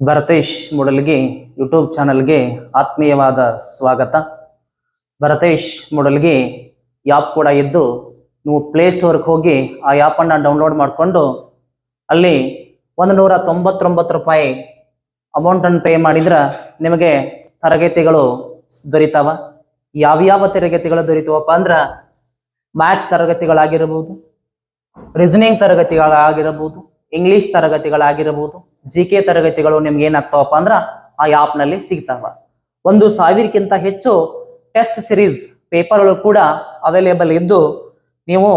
Bharatesh Mudalgi YouTube ಚಾನಲ್ಗೆ ಆತ್ಮೀಯವಾದ ಸ್ವಾಗತ. ಭರತೇಶ್ ಮೂಡಲ್ಗಿ ಆ್ಯಪ್ ಕೂಡ ಇದ್ದು ನೀವು ಪ್ಲೇಸ್ಟೋರ್ಗೆ ಹೋಗಿ ಆ ಆ್ಯಪನ್ನು ಡೌನ್ಲೋಡ್ ಮಾಡಿಕೊಂಡು ಅಲ್ಲಿ 199 ರೂಪಾಯಿ ಅಮೌಂಟನ್ನು ಪೇ ಮಾಡಿದ್ರೆ ನಿಮಗೆ ತರಗತಿಗಳು ದೊರೀತಾವ. ಯಾವ್ಯಾವ ತರಗತಿಗಳು ದೊರೀತಾವಪ್ಪ ಅಂದ್ರೆ ಮ್ಯಾಥ್ಸ್ ತರಗತಿಗಳಾಗಿರ್ಬೋದು, ರೀಸನಿಂಗ್ ತರಗತಿಗಳಾಗಿರಬಹುದು, ಇಂಗ್ಲಿಷ್ ತರಗತಿಗಳಾಗಿರಬಹುದು, GK ತರಗತಿಗಳು ನಿಮ್ಗೆ ಏನಾಗ್ತಾವಪ್ಪ ಅಂದ್ರ ಆ ಆ್ಯಪ್ನಲ್ಲಿ ಸಿಗ್ತಾವ. 1000ಕ್ಕಿಂತ ಹೆಚ್ಚು ಟೆಸ್ಟ್ ಸಿರೀಸ್ ಪೇಪರ್ಗಳು ಕೂಡ ಅವೈಲೇಬಲ್ ಇದ್ದು ನೀವು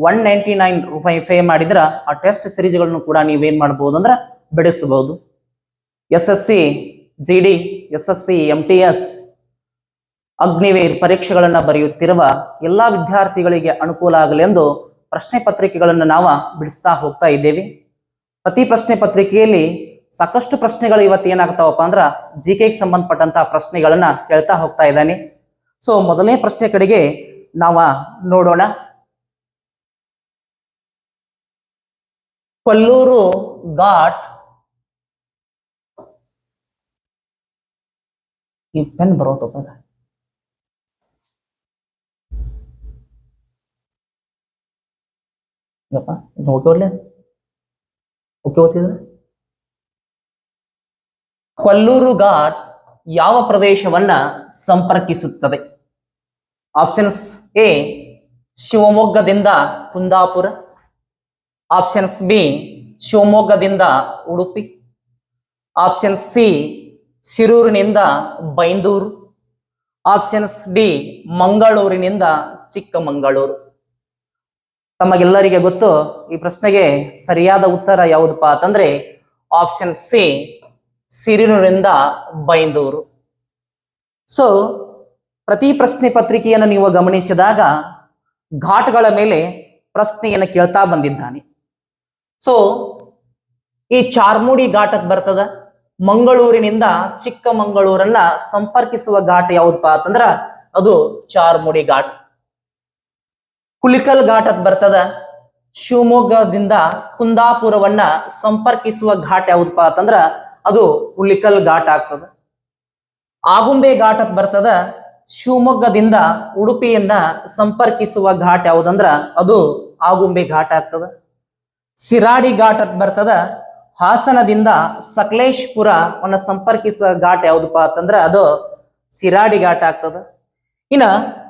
199 ರೂಪಾಯಿ ಪೇ ಮಾಡಿದ್ರ ಆ ಟೆಸ್ಟ್ ಸಿರೀಸ್ಗಳನ್ನು ಕೂಡ ನೀವೇನ್ ಮಾಡ್ಬೋದು ಅಂದ್ರೆ ಬಿಡಿಸಬಹುದು. SSC GD, SSC MTS, Agniveer ಪರೀಕ್ಷೆಗಳನ್ನು ಬರೆಯುತ್ತಿರುವ ಎಲ್ಲಾ ವಿದ್ಯಾರ್ಥಿಗಳಿಗೆ ಅನುಕೂಲ ಆಗಲಿ ಎಂದು ಪ್ರಶ್ನೆ ಪತ್ರಿಕೆಗಳನ್ನು ನಾವು ಬಿಡಿಸ್ತಾ ಹೋಗ್ತಾ ಇದ್ದೇವೆ. ಪ್ರತಿ ಪ್ರಶ್ನೆ ಪತ್ರಿಕೆಯಲ್ಲಿ ಸಾಕಷ್ಟು ಪ್ರಶ್ನೆಗಳು ಇವತ್ತು ಏನಾಗ್ತಾವಪ್ಪ ಅಂದ್ರ GKಗೆ ಸಂಬಂಧಪಟ್ಟಂತಹ ಪ್ರಶ್ನೆಗಳನ್ನ ಕೇಳ್ತಾ ಹೋಗ್ತಾ ಇದ್ದಾನೆ. ಸೊ ಮೊದಲನೇ ಪ್ರಶ್ನೆ ಕಡೆಗೆ ನಾವ ನೋಡೋಣ. ಕೊಲ್ಲೂರು ಘಾಟ್ ಈ ಪೆನ್ ಬರೋತಪ್ಪ ಕೊಲ್ಲೂರು ಘಾಟ್ ಯಾವ ಪ್ರದೇಶವನ್ನ ಸಂಪರ್ಕಿಸುತ್ತದೆ? ಆಪ್ಷನ್ಸ್ ಎ ಶಿವಮೊಗ್ಗದಿಂದ ಕುಂದಾಪುರ, ಆಪ್ಷನ್ಸ್ ಬಿ ಶಿವಮೊಗ್ಗದಿಂದ ಉಡುಪಿ, ಆಪ್ಷನ್ ಸಿ ಶಿರೂರಿನಿಂದ ಬೈಂದೂರು, ಆಪ್ಷನ್ಸ್ ಡಿ ಮಂಗಳೂರಿನಿಂದ ಚಿಕ್ಕಮಗಳೂರು. ತಮಗೆಲ್ಲರಿಗೆ ಗೊತ್ತು ಈ ಪ್ರಶ್ನೆಗೆ ಸರಿಯಾದ ಉತ್ತರ ಯಾವುದಪ್ಪ ಅಂತಂದ್ರೆ ಆಪ್ಷನ್ ಸಿ ಸಿರಿನೂರಿಂದ ಬೈಂದೂರು. ಸೊ ಪ್ರತಿ ಪ್ರಶ್ನೆ ಪತ್ರಿಕೆಯನ್ನು ನೀವು ಗಮನಿಸಿದಾಗ ಘಾಟ್ಗಳ ಮೇಲೆ ಪ್ರಶ್ನೆಯನ್ನು ಕೇಳ್ತಾ ಬಂದಿದ್ದಾನೆ. ಸೊ ಈ ಚಾರ್ಮುಡಿ ಘಾಟಕ್ಕೆ ಬರ್ತದ. ಮಂಗಳೂರಿನಿಂದ ಚಿಕ್ಕಮಗಳೂರನ್ನ ಸಂಪರ್ಕಿಸುವ ಘಾಟ್ ಯಾವುದಪ್ಪ ಅಂತಂದ್ರ ಅದು ಚಾರ್ಮುಡಿ ಘಾಟ್. ಹುಲಿಕಲ್ ಘಾಟಕ್ಕೆ ಬರ್ತದ. ಶಿವಮೊಗ್ಗದಿಂದ ಕುಂದಾಪುರವನ್ನ ಸಂಪರ್ಕಿಸುವ ಘಾಟ್ ಯಾವುದಪ್ಪ ಅಂತಂದ್ರ ಅದು ಹುಲಿಕಲ್ ಘಾಟ್ ಆಗ್ತದ. ಆಗುಂಬೆ ಘಾಟಕ್ಕೆ ಬರ್ತದ. ಶಿವಮೊಗ್ಗದಿಂದ ಉಡುಪಿಯನ್ನ ಸಂಪರ್ಕಿಸುವ ಘಾಟ್ ಯಾವುದಂದ್ರ ಅದು ಆಗುಂಬೆ ಘಾಟ್ ಆಗ್ತದ. ಸಿರಾಡಿ ಘಾಟಕ್ಕೆ ಬರ್ತದ. ಹಾಸನದಿಂದ ಸಕಲೇಶ್ಪುರವನ್ನ ಸಂಪರ್ಕಿಸುವ ಘಾಟ್ ಯಾವುದಪ್ಪ ಅಂತಂದ್ರ ಅದು ಸಿರಾಡಿ ಘಾಟ್ ಆಗ್ತದ. ಇನ್ನ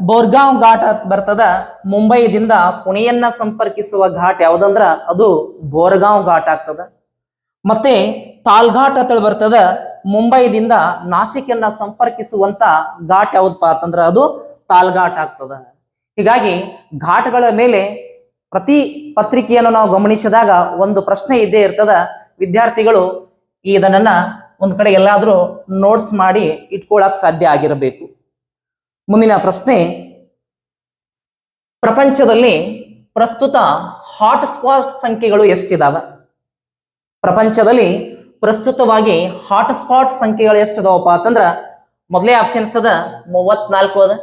ಬೋರ್ಗಾಂವ್ ಘಾಟ್ ಬರ್ತದ. ಮುಂಬೈದಿಂದ ಪುಣೆಯನ್ನ ಸಂಪರ್ಕಿಸುವ ಘಾಟ್ ಯಾವುದಂದ್ರ ಅದು ಬೋರ್ಗಾಂವ್ ಘಾಟ್ ಆಗ್ತದ. ಮತ್ತೆ ತಾಲ್ಘಾಟ್ ಅಂತ ಬರ್ತದ. ಮುಂಬೈದಿಂದ ನಾಸಿಕನ್ನ ಸಂಪರ್ಕಿಸುವಂತ ಘಾಟ್ ಯಾವ್ದಪ್ಪ ಅಂತಂದ್ರ ಅದು ತಾಲ್ಘಾಟ್ ಆಗ್ತದ. ಹೀಗಾಗಿ ಘಾಟ್ಗಳ ಮೇಲೆ ಪ್ರತಿ ಪತ್ರಿಕೆಯನ್ನು ನಾವು ಗಮನಿಸಿದಾಗ ಒಂದು ಪ್ರಶ್ನೆ ಇದ್ದೇ ಇರ್ತದ. ವಿದ್ಯಾರ್ಥಿಗಳು ಇದನ್ನ ಒಂದ್ ಕಡೆ ಎಲ್ಲಾದ್ರೂ ನೋಟ್ಸ್ ಮಾಡಿ ಇಟ್ಕೊಳ್ಳಕ್ ಸಾಧ್ಯ ಆಗಿರಬೇಕು. ಮುಂದಿನ ಪ್ರಶ್ನೆ, ಪ್ರಪಂಚದಲ್ಲಿ ಪ್ರಸ್ತುತ ಹಾಟ್ಸ್ಪಾಟ್ ಸಂಖ್ಯೆಗಳು ಎಷ್ಟಿದಾವ? ಪ್ರಪಂಚದಲ್ಲಿ ಪ್ರಸ್ತುತವಾಗಿ ಹಾಟ್ಸ್ಪಾಟ್ ಸಂಖ್ಯೆಗಳು ಎಷ್ಟಿದಾವಪ್ಪ ಅಂತಂದ್ರ ಮೊದಲೇ ಆಪ್ಷನ್ಸ್ ಅದ 34 ಅದ,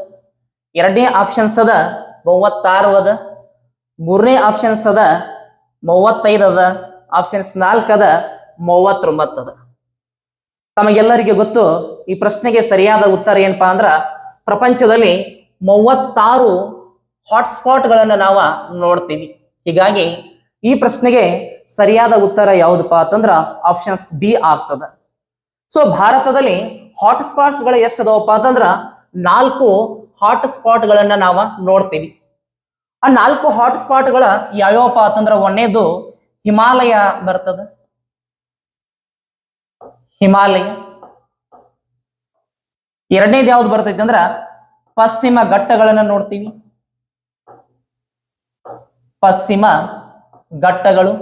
ಎರಡನೇ ಆಪ್ಷನ್ಸ್ ಅದ 36 ಅದ, ಮೂರನೇ ಆಪ್ಷನ್ಸ್ ಅದ 35 ಅದ, ಆಪ್ಷನ್ಸ್ 4 ಅದ 39 ಅದ. ತಮಗೆಲ್ಲರಿಗೆ ಗೊತ್ತು ಈ ಪ್ರಶ್ನೆಗೆ ಸರಿಯಾದ ಉತ್ತರ ಏನಪ್ಪಾ ಅಂದ್ರ ಪ್ರಪಂಚದಲ್ಲಿ 36 ಹಾಟ್ಸ್ಪಾಟ್ಗಳನ್ನು ನಾವು ನೋಡ್ತೀವಿ. ಹೀಗಾಗಿ ಈ ಪ್ರಶ್ನೆಗೆ ಸರಿಯಾದ ಉತ್ತರ ಯಾವುದಪ್ಪ ಅಂತಂದ್ರ ಆಪ್ಷನ್ಸ್ ಬಿ ಆಗ್ತದ. ಸೊ ಭಾರತದಲ್ಲಿ ಹಾಟ್ಸ್ಪಾಟ್ಗಳು ಎಷ್ಟು ಅದಾವಪ್ಪ ಅಂತಂದ್ರ 4 ಹಾಟ್ಸ್ಪಾಟ್ಗಳನ್ನ ನಾವು ನೋಡ್ತೀವಿ. ಆ 4 ಹಾಟ್ಸ್ಪಾಟ್ಗಳ ಯಾವ್ಯಾವಪ್ಪ ಅಂತಂದ್ರ ಒಂದನೇದು ಹಿಮಾಲಯ ಬರ್ತದ. ಹಿಮಾಲಯ. ಎರಡನೇದು ಯಾವ್ದು ಬರ್ತೈತಿ ಅಂದ್ರ ಪಶ್ಚಿಮ ಘಟ್ಟಗಳನ್ನ ನೋಡ್ತೀವಿ. ಪಶ್ಚಿಮ ಘಟ್ಟಗಳು.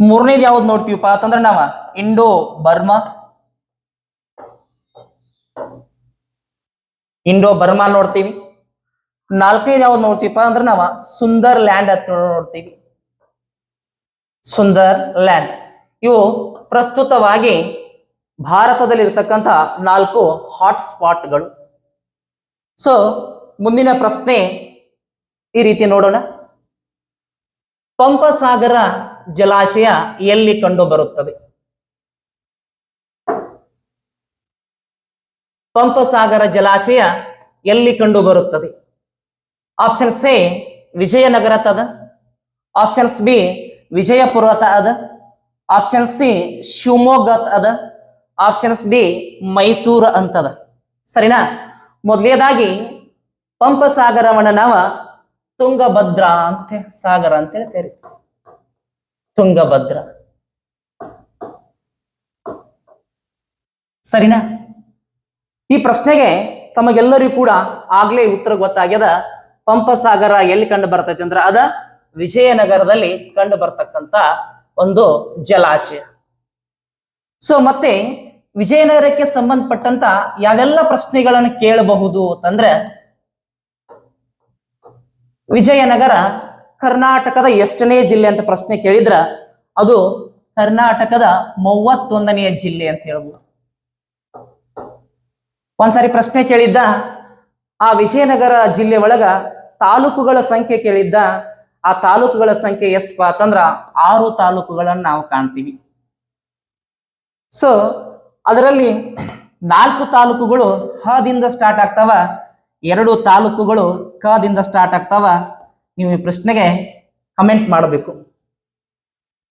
ಮೂರನೇದು ಯಾವ್ದು ನೋಡ್ತೀವಪ್ಪ ಅಂತಂದ್ರ ನಾವ ಇಂಡೋ ಬರ್ಮಾ. ಇಂಡೋ ಬರ್ಮಾ ನೋಡ್ತೀವಿ. ನಾಲ್ಕನೇದು ಯಾವ್ದು ನೋಡ್ತೀವಪ್ಪ ಅಂದ್ರ ನಾವ ಸುಂದರ್ ಲ್ಯಾಂಡ್ ಅಂತ ನೋಡ್ತೀವಿ. ಸುಂದರ್ ಲ್ಯಾಂಡ್. ಇವು ಪ್ರಸ್ತುತವಾಗಿ ಭಾರತದಲ್ಲಿ ಇರ್ತಕ್ಕಂಥ 4 ಹಾಟ್ಸ್ಪಾಟ್ಗಳು. ಸೊ ಮುಂದಿನ ಪ್ರಶ್ನೆ ಈ ರೀತಿ ನೋಡೋಣ. ಪಂಪಸಾಗರ ಜಲಾಶಯ ಎಲ್ಲಿ ಕಂಡು ಬರುತ್ತದೆ? ಪಂಪಸಾಗರ ಜಲಾಶಯ ಎಲ್ಲಿ ಕಂಡು ಬರುತ್ತದೆ? ಆಪ್ಷನ್ಸ್ ಎ ವಿಜಯನಗರ ಅದ, ಆಪ್ಷನ್ಸ್ ಬಿ ವಿಜಯಪುರ ಅದ, ಆಪ್ಷನ್ ಸಿ ಶಿವಮೊಗ್ಗ ಅದ, ಆಪ್ಷನ್ಸ್ ಡಿ ಮೈಸೂರು ಅಂತದ. ಸರಿನಾ? ಮೊದಲನೇದಾಗಿ ಪಂಪಸಾಗರವನ್ನ ನಾವ ತುಂಗಭದ್ರಾ ಅಂತ ಸಾಗರ ಅಂತ ಹೇಳ್ತೇವೆ. ತುಂಗಭದ್ರ. ಸರಿನಾ? ಈ ಪ್ರಶ್ನೆಗೆ ತಮಗೆಲ್ಲರಿಗೂ ಕೂಡ ಆಗ್ಲೇ ಉತ್ತರ ಗೊತ್ತಾಗ್ಯದ. ಪಂಪಸಾಗರ ಎಲ್ಲಿ ಕಂಡು ಬರ್ತೈತಿ ಅಂದ್ರೆ ಅದ ವಿಜಯನಗರದಲ್ಲಿ ಕಂಡು ಬರ್ತಕ್ಕಂತ ಒಂದು ಜಲಾಶಯ. ಸೊ ಮತ್ತೆ ವಿಜಯನಗರಕ್ಕೆ ಸಂಬಂಧಪಟ್ಟಂತ ಯಾವೆಲ್ಲ ಪ್ರಶ್ನೆಗಳನ್ನು ಕೇಳಬಹುದು ಅಂತಂದ್ರೆ, ವಿಜಯನಗರ ಕರ್ನಾಟಕದ ಎಷ್ಟನೇ ಜಿಲ್ಲೆ ಅಂತ ಪ್ರಶ್ನೆ ಕೇಳಿದ್ರ ಅದು ಕರ್ನಾಟಕದ 31ನೇ ಜಿಲ್ಲೆ ಅಂತ ಹೇಳ್ಬೋದು. ಒಂದ್ಸಾರಿ ಪ್ರಶ್ನೆ ಕೇಳಿದ್ದ ಆ ವಿಜಯನಗರ ಜಿಲ್ಲೆ ಒಳಗ ತಾಲೂಕುಗಳ ಸಂಖ್ಯೆ ಕೇಳಿದ್ದ. ಆ ತಾಲೂಕುಗಳ ಸಂಖ್ಯೆ ಎಷ್ಟಪ್ಪ ಅಂತಂದ್ರ 6 ತಾಲೂಕುಗಳನ್ನ ನಾವು ಕಾಣ್ತೀವಿ. ಸೊ ಅದರಲ್ಲಿ 4 ತಾಲೂಕುಗಳು ಹದಿಂದ ಸ್ಟಾರ್ಟ್ ಆಗ್ತಾವ, 2 ತಾಲೂಕುಗಳು ಕದಿಂದ ಸ್ಟಾರ್ಟ್ ಆಗ್ತಾವ. ನೀವು ಈ ಪ್ರಶ್ನೆಗೆ ಕಮೆಂಟ್ ಮಾಡಬೇಕು.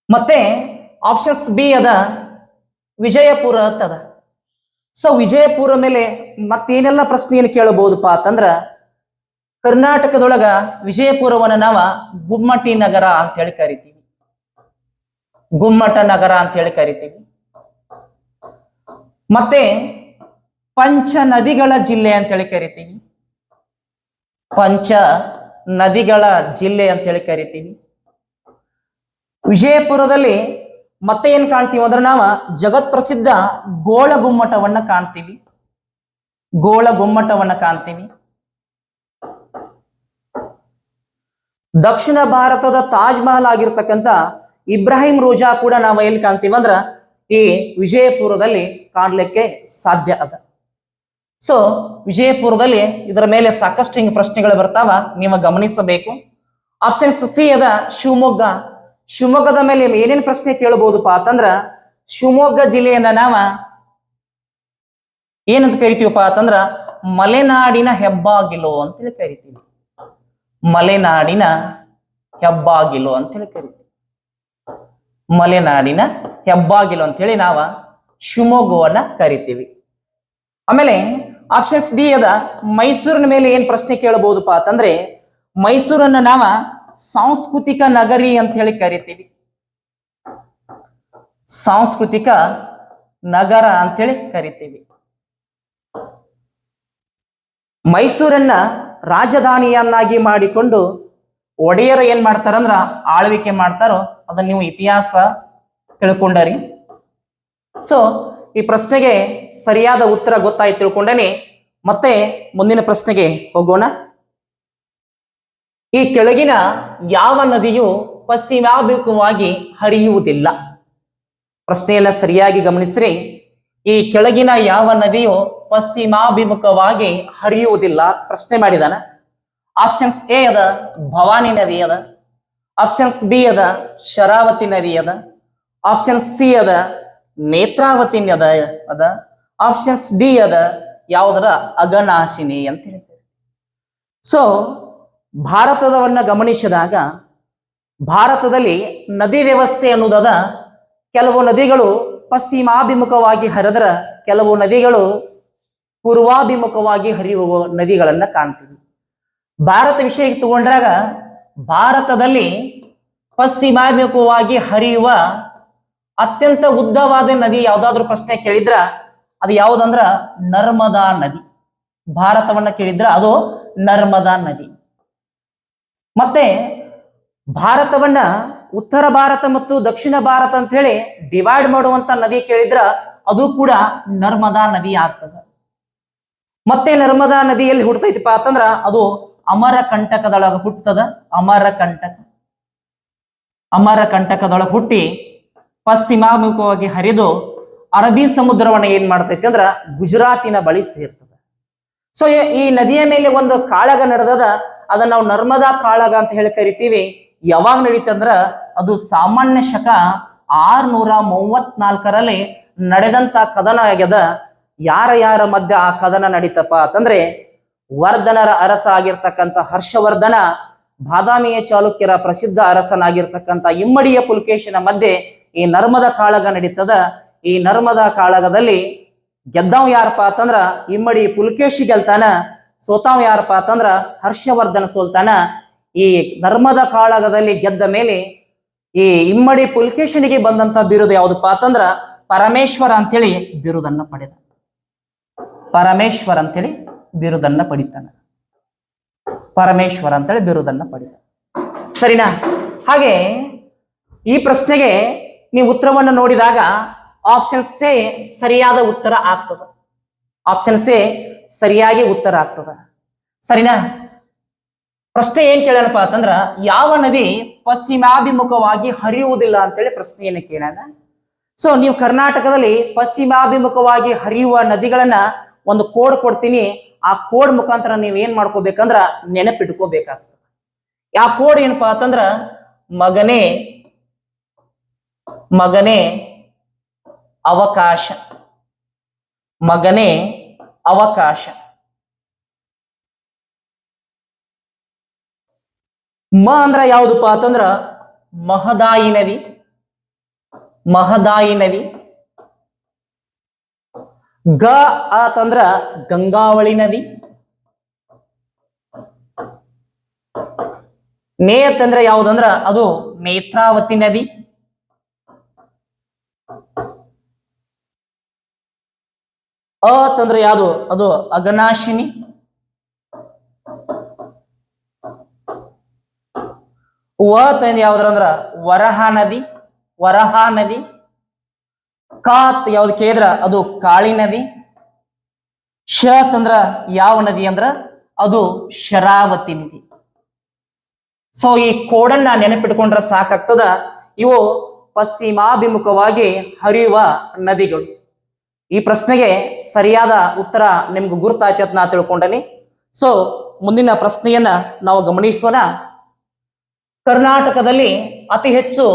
ಮತ್ತೆ ಆಪ್ಷನ್ಸ್ ಬಿ ಅದ ವಿಜಯಪುರ ಅಂತದ. ಸೊ ವಿಜಯಪುರ ಮೇಲೆ ಮತ್ತೇನೆಲ್ಲ ಪ್ರಶ್ನೆಯನ್ನು ಕೇಳಬಹುದಪ್ಪ ಅಂತಂದ್ರ, ಕರ್ನಾಟಕದೊಳಗ ವಿಜಯಪುರವನ್ನ ನಾವ ಗುಮ್ಮಟಿ ನಗರ ಅಂತ ಹೇಳಿ ಕರಿತೀವಿ. ಗುಮ್ಮಟ ನಗರ ಅಂತ ಹೇಳಿ ಕರಿತೀವಿ. ಮತ್ತೆ ಪಂಚ ನದಿಗಳ ಜಿಲ್ಲೆ ಅಂತ ಹೇಳಿ ಕರಿತೀವಿ. ಪಂಚ ನದಿಗಳ ಜಿಲ್ಲೆ ಅಂತ ಹೇಳಿ ಕರಿತೀವಿ. ವಿಜಯಪುರದಲ್ಲಿ ಮತ್ತೆ ಏನ್ ಕಾಣ್ತೀವಿ ಅಂದ್ರೆ ನಾವ ಜಗತ್ ಪ್ರಸಿದ್ಧ ಗೋಳ ಗುಮ್ಮಟವನ್ನ ಕಾಣ್ತೀವಿ. ಗೋಳ ಗುಮ್ಮಟವನ್ನ ಕಾಣ್ತೀವಿ. ದಕ್ಷಿಣ ಭಾರತದ ತಾಜ್ ಮಹಲ್ ಆಗಿರ್ತಕ್ಕಂಥ ಇಬ್ರಾಹಿಂ ರೋಜಾ ಕೂಡ ನಾವು ಎಲ್ಲಿ ಕಾಣ್ತೀವಿ ಅಂದ್ರ ಈ ವಿಜಯಪುರದಲ್ಲಿ ಕಾಣ್ಲಿಕ್ಕೆ ಸಾಧ್ಯ ಅದ. ಸೊ ವಿಜಯಪುರದಲ್ಲಿ ಇದರ ಮೇಲೆ ಸಾಕಷ್ಟು ಹಿಂಗ ಪ್ರಶ್ನೆಗಳು ಬರ್ತಾವ, ನೀವು ಗಮನಿಸಬೇಕು. ಆಪ್ಷನ್ಸ್ ಸಿ ಅದ ಶಿವಮೊಗ್ಗ. ಶಿವಮೊಗ್ಗದ ಮೇಲೆ ಏನೇನು ಪ್ರಶ್ನೆ ಕೇಳಬಹುದಪ್ಪ ಅಂತಂದ್ರ, ಶಿವಮೊಗ್ಗ ಜಿಲ್ಲೆಯನ್ನ ನಾವ ಏನಂತ ಕರಿತೀವಪ್ಪ ಅಂತಂದ್ರ ಮಲೆನಾಡಿನ ಹೆಬ್ಬಾಗಿಲು ಅಂತೇಳಿ ಕರಿತೀವಿ. ಮಲೆನಾಡಿನ ಹೆಬ್ಬಾಗಿಲು ಅಂತೇಳಿ ಕರಿತೀವಿ. ಮಲೆನಾಡಿನ ಹೆಬ್ಬಾಗಿಲು ಅಂತೇಳಿ ನಾವ ಶಿವಮೊಗ್ಗವನ್ನ ಕರಿತೀವಿ. ಆಮೇಲೆ ಆಪ್ಷನ್ಸ್ ಡಿ ಅದ ಮೈಸೂರಿನ ಮೇಲೆ ಏನ್ ಪ್ರಶ್ನೆ ಕೇಳಬಹುದಪ್ಪ ಅಂತಂದ್ರೆ, ಮೈಸೂರನ್ನ ನಾವ ಸಾಂಸ್ಕೃತಿಕ ನಗರಿ ಅಂತ ಹೇಳಿ ಕರಿತೀವಿ. ಸಾಂಸ್ಕೃತಿಕ ನಗರ ಅಂತೇಳಿ ಕರಿತೀವಿ. ಮೈಸೂರನ್ನ ರಾಜಧಾನಿಯನ್ನಾಗಿ ಮಾಡಿಕೊಂಡು ಒಡೆಯರು ಏನ್ ಮಾಡ್ತಾರಂದ್ರ ಆಳ್ವಿಕೆ ಮಾಡ್ತಾರೋ ಅದನ್ನ ನೀವು ಇತಿಹಾಸ ತಿಳ್ಕೊಂಡರಿ. ಸೊ ಈ ಪ್ರಶ್ನೆಗೆ ಸರಿಯಾದ ಉತ್ತರ ಗೊತ್ತಾಯ್ತು ತಿಳ್ಕೊಂಡೇನೆ. ಮತ್ತೆ ಮುಂದಿನ ಪ್ರಶ್ನೆಗೆ ಹೋಗೋಣ. ಈ ಕೆಳಗಿನ ಯಾವ ನದಿಯು ಪಶ್ಚಿಮಾಭಿಮುಖವಾಗಿ ಹರಿಯುವುದಿಲ್ಲ? ಪ್ರಶ್ನೆಯನ್ನ ಸರಿಯಾಗಿ ಗಮನಿಸ್ರಿ. ಈ ಕೆಳಗಿನ ಯಾವ ನದಿಯು ಪಶ್ಚಿಮಾಭಿಮುಖವಾಗಿ ಹರಿಯುವುದಿಲ್ಲ ಪ್ರಶ್ನೆ ಮಾಡಿದಾನ. ಆಪ್ಷನ್ಸ್ ಎ ಅದ ಭವಾನಿ ನದಿ ಅದ, ಆಪ್ಷನ್ಸ್ ಬಿ ಅದ ಶರಾವತಿ ನದಿ ಅದ, ಆಪ್ಷನ್ ಸಿ ಅದ ನೇತ್ರಾವತಿ ಅದ, ಆಪ್ಷನ್ಸ್ ಡಿ ಅದ ಯಾವುದರ ಅಘನಾಶಿನಿ ಅಂತ ಹೇಳ್ತಾರೆ. ಸೊ ಭಾರತದವನ್ನ ಗಮನಿಸಿದಾಗ ಭಾರತದಲ್ಲಿ ನದಿ ವ್ಯವಸ್ಥೆ ಅನ್ನೋದದ. ಕೆಲವು ನದಿಗಳು ಪಶ್ಚಿಮಾಭಿಮುಖವಾಗಿ ಹರಿದ್ರ ಕೆಲವು ನದಿಗಳು ಪೂರ್ವಾಭಿಮುಖವಾಗಿ ಹರಿಯುವ ನದಿಗಳನ್ನ ಕಾಣ್ತೀವಿ. ಭಾರತ ವಿಷಯಕ್ಕೆ ತಗೊಂಡ್ರಾಗ ಭಾರತದಲ್ಲಿ ಪಶ್ಚಿಮಾಭಿಮುಖವಾಗಿ ಹರಿಯುವ ಅತ್ಯಂತ ಉದ್ದವಾದ ನದಿ ಯಾವ್ದಾದ್ರು ಪ್ರಶ್ನೆ ಕೇಳಿದ್ರ ಅದು ಯಾವುದಂದ್ರ ನರ್ಮದಾ ನದಿ. ಭಾರತವನ್ನ ಕೇಳಿದ್ರ ಅದು ನರ್ಮದಾ ನದಿ. ಮತ್ತೆ ಭಾರತವನ್ನ ಉತ್ತರ ಭಾರತ ಮತ್ತು ದಕ್ಷಿಣ ಭಾರತ ಅಂತ ಹೇಳಿ ಡಿವೈಡ್ ಮಾಡುವಂತ ನದಿ ಕೇಳಿದ್ರ ಅದು ಕೂಡ ನರ್ಮದಾ ನದಿ ಆಗ್ತದ. ಮತ್ತೆ ನರ್ಮದಾ ನದಿಯಲ್ಲಿ ಹುಟ್ಟತೈತಿಪ್ಪ ಅಂತಂದ್ರ ಅದು ಅಮರಕಂಟಕದೊಳಗ ಹುಟ್ಟತದ. ಅಮರಕಂಟಕದೊಳಗ ಹುಟ್ಟಿ ಪಶ್ಚಿಮಾಭಿಮುಖವಾಗಿ ಹರಿದು ಅರಬ್ಬಿ ಸಮುದ್ರವನ್ನ ಏನ್ ಮಾಡ್ತೈತಿ ಅಂದ್ರ ಗುಜರಾತಿನ ಬಳಿ ಸೇರ್ತದ. ಸೊ ಈ ನದಿಯ ಮೇಲೆ ಒಂದು ಕಾಳಗ ನಡೆದದ, ಅದನ್ನ ನಾವು ನರ್ಮದಾ ಕಾಳಗ ಅಂತ ಹೇಳಿ ಕರಿತೀವಿ. ಯಾವಾಗ ನಡೀತೆ ಅಂದ್ರ ಅದು ಸಾಮಾನ್ಯ ಶಕ 634ರಲ್ಲಿ ನಡೆದಂತ ಕದನ ಆಗ್ಯದ. ಯಾರ ಮಧ್ಯ ಆ ಕದನ ನಡೀತಪ್ಪ ಅಂತಂದ್ರೆ ವರ್ಧನರ ಅರಸ ಆಗಿರ್ತಕ್ಕಂಥ ಹರ್ಷವರ್ಧನ ಬಾದಾಮಿಯ ಚಾಲುಕ್ಯರ ಪ್ರಸಿದ್ಧ ಅರಸನಾಗಿರ್ತಕ್ಕಂಥ ಇಮ್ಮಡಿಯ ಪುಲಕೇಶಿನ ಮಧ್ಯೆ ಈ ನರ್ಮದಾ ಕಾಳಗ ನಡೀತದ. ಈ ನರ್ಮದಾ ಕಾಳಗದಲ್ಲಿ ಗೆದ್ದವ್ ಯಾರಪ್ಪ ಅಂತಂದ್ರ ಇಮ್ಮಡಿ ಪುಲಕೇಶಿ ಗೆಲ್ತಾನ, ಸೋತಾವ್ ಯಾರಪ್ಪ ಅಂತಂದ್ರ ಹರ್ಷವರ್ಧನ ಸೋಲ್ತಾನ. ಈ ನರ್ಮದಾ ಕಾಳಗದಲ್ಲಿ ಗೆದ್ದ ಮೇಲೆ ಈ ಇಮ್ಮಡಿ ಪುಲಕೇಶನಿಗೆ ಬಂದಂತ ಬಿರುದು ಯಾವ್ದಪ್ಪ ಅಂತಂದ್ರ ಪರಮೇಶ್ವರ ಅಂತೇಳಿ ಬಿರುದನ್ನ ಪಡೆದ. ಪರಮೇಶ್ವರ ಅಂತೇಳಿ ಬಿರುದನ್ನ ಪಡಿತಾನ. ಪರಮೇಶ್ವರ ಅಂತೇಳಿ ಬಿರುದನ್ನ ಪಡಿತ. ಸರಿನಾ? ಹಾಗೆ ಈ ಪ್ರಶ್ನೆಗೆ ನೀವು ಉತ್ತರವನ್ನು ನೋಡಿದಾಗ ಆಪ್ಷನ್ ಸಿ ಸರಿಯಾದ ಉತ್ತರ ಆಗ್ತದ. ಆಪ್ಷನ್ ಸಿ ಸರಿಯಾಗಿ ಉತ್ತರ ಆಗ್ತದ. ಸರಿನಾ? ಪ್ರಶ್ನೆ ಏನ್ ಕೇಳೋಣಪ್ಪ ಅಂತಂದ್ರ ಯಾವ ನದಿ ಪಶ್ಚಿಮಾಭಿಮುಖವಾಗಿ ಹರಿಯುವುದಿಲ್ಲ ಅಂತೇಳಿ ಪ್ರಶ್ನೆಯನ್ನು ಕೇಳೋಣ. ಸೊ ನೀವು ಕರ್ನಾಟಕದಲ್ಲಿ ಪಶ್ಚಿಮಾಭಿಮುಖವಾಗಿ ಹರಿಯುವ ನದಿಗಳನ್ನ ಒಂದು ಕೋಡ್ ಕೊಡ್ತೀನಿ. ಆ ಕೋಡ್ ಮುಖಾಂತರ ನೀವ್ ಏನ್ ಮಾಡ್ಕೋಬೇಕಂದ್ರ ನೆನಪಿಟ್ಕೋಬೇಕಾಗ್ತದೆ. ಯಾವ ಕೋಡ್ ಏನಪ್ಪಾ ಅಂತಂದ್ರ ಮಗನೇ ಮಗನೇ ಅವಕಾಶ. ಮಗನೇ ಅವಕಾಶ. ಅಂದ್ರ ಯಾವ್ದಪ್ಪ ಅಂತಂದ್ರ ಮಹದಾಯಿ ನದಿ. ಮಹದಾಯಿ ನದಿ. ಗ ಆತಂದ್ರ ಗಂಗಾವಳಿ ನದಿ. ನೇ ಅಂತಂದ್ರ ಯಾವ್ದಂದ್ರ ಅದು ನೇತ್ರಾವತಿ ನದಿ. ಅಂತಂದ್ರ ಯಾವುದು ಅದು ಅಘನಾಶಿನಿ. ತಂದ್ರ ಯಾವ್ದಂದ್ರ ವರಹಾ ನದಿ. ವರಹಾ ನದಿ. ಕಾತ್ ಯಾವ್ದು ಕೇಳಿದ್ರ ಅದು ಕಾಳಿ ನದಿ. ಶ ತಂದ್ರ ಯಾವ ನದಿ ಅಂದ್ರ ಅದು ಶರಾವತಿ ನದಿ. ಸೊ ಈ ಕೋಡನ್ನ ನೆನಪಿಟ್ಕೊಂಡ್ರೆ ಸಾಕಾಗ್ತದ. ಇವು ಪಶ್ಚಿಮಾಭಿಮುಖವಾಗಿ ಹರಿಯುವ ನದಿಗಳು. ಈ ಪ್ರಶ್ನೆಗೆ ಸರಿಯಾದ ಉತ್ತರ ನಿಮ್ಗೆ ಗುರುತಾಯ್ತು ಅಂತ ನಾ ತಿಳ್ಕೊಂಡನಿ. ಸೊ ಮುಂದಿನ ಪ್ರಶ್ನೆಯನ್ನ ನಾವು ಗಮನಿಸೋಣ. ಕರ್ನಾಟಕದಲ್ಲಿ ಅತಿ ಹೆಚ್ಚು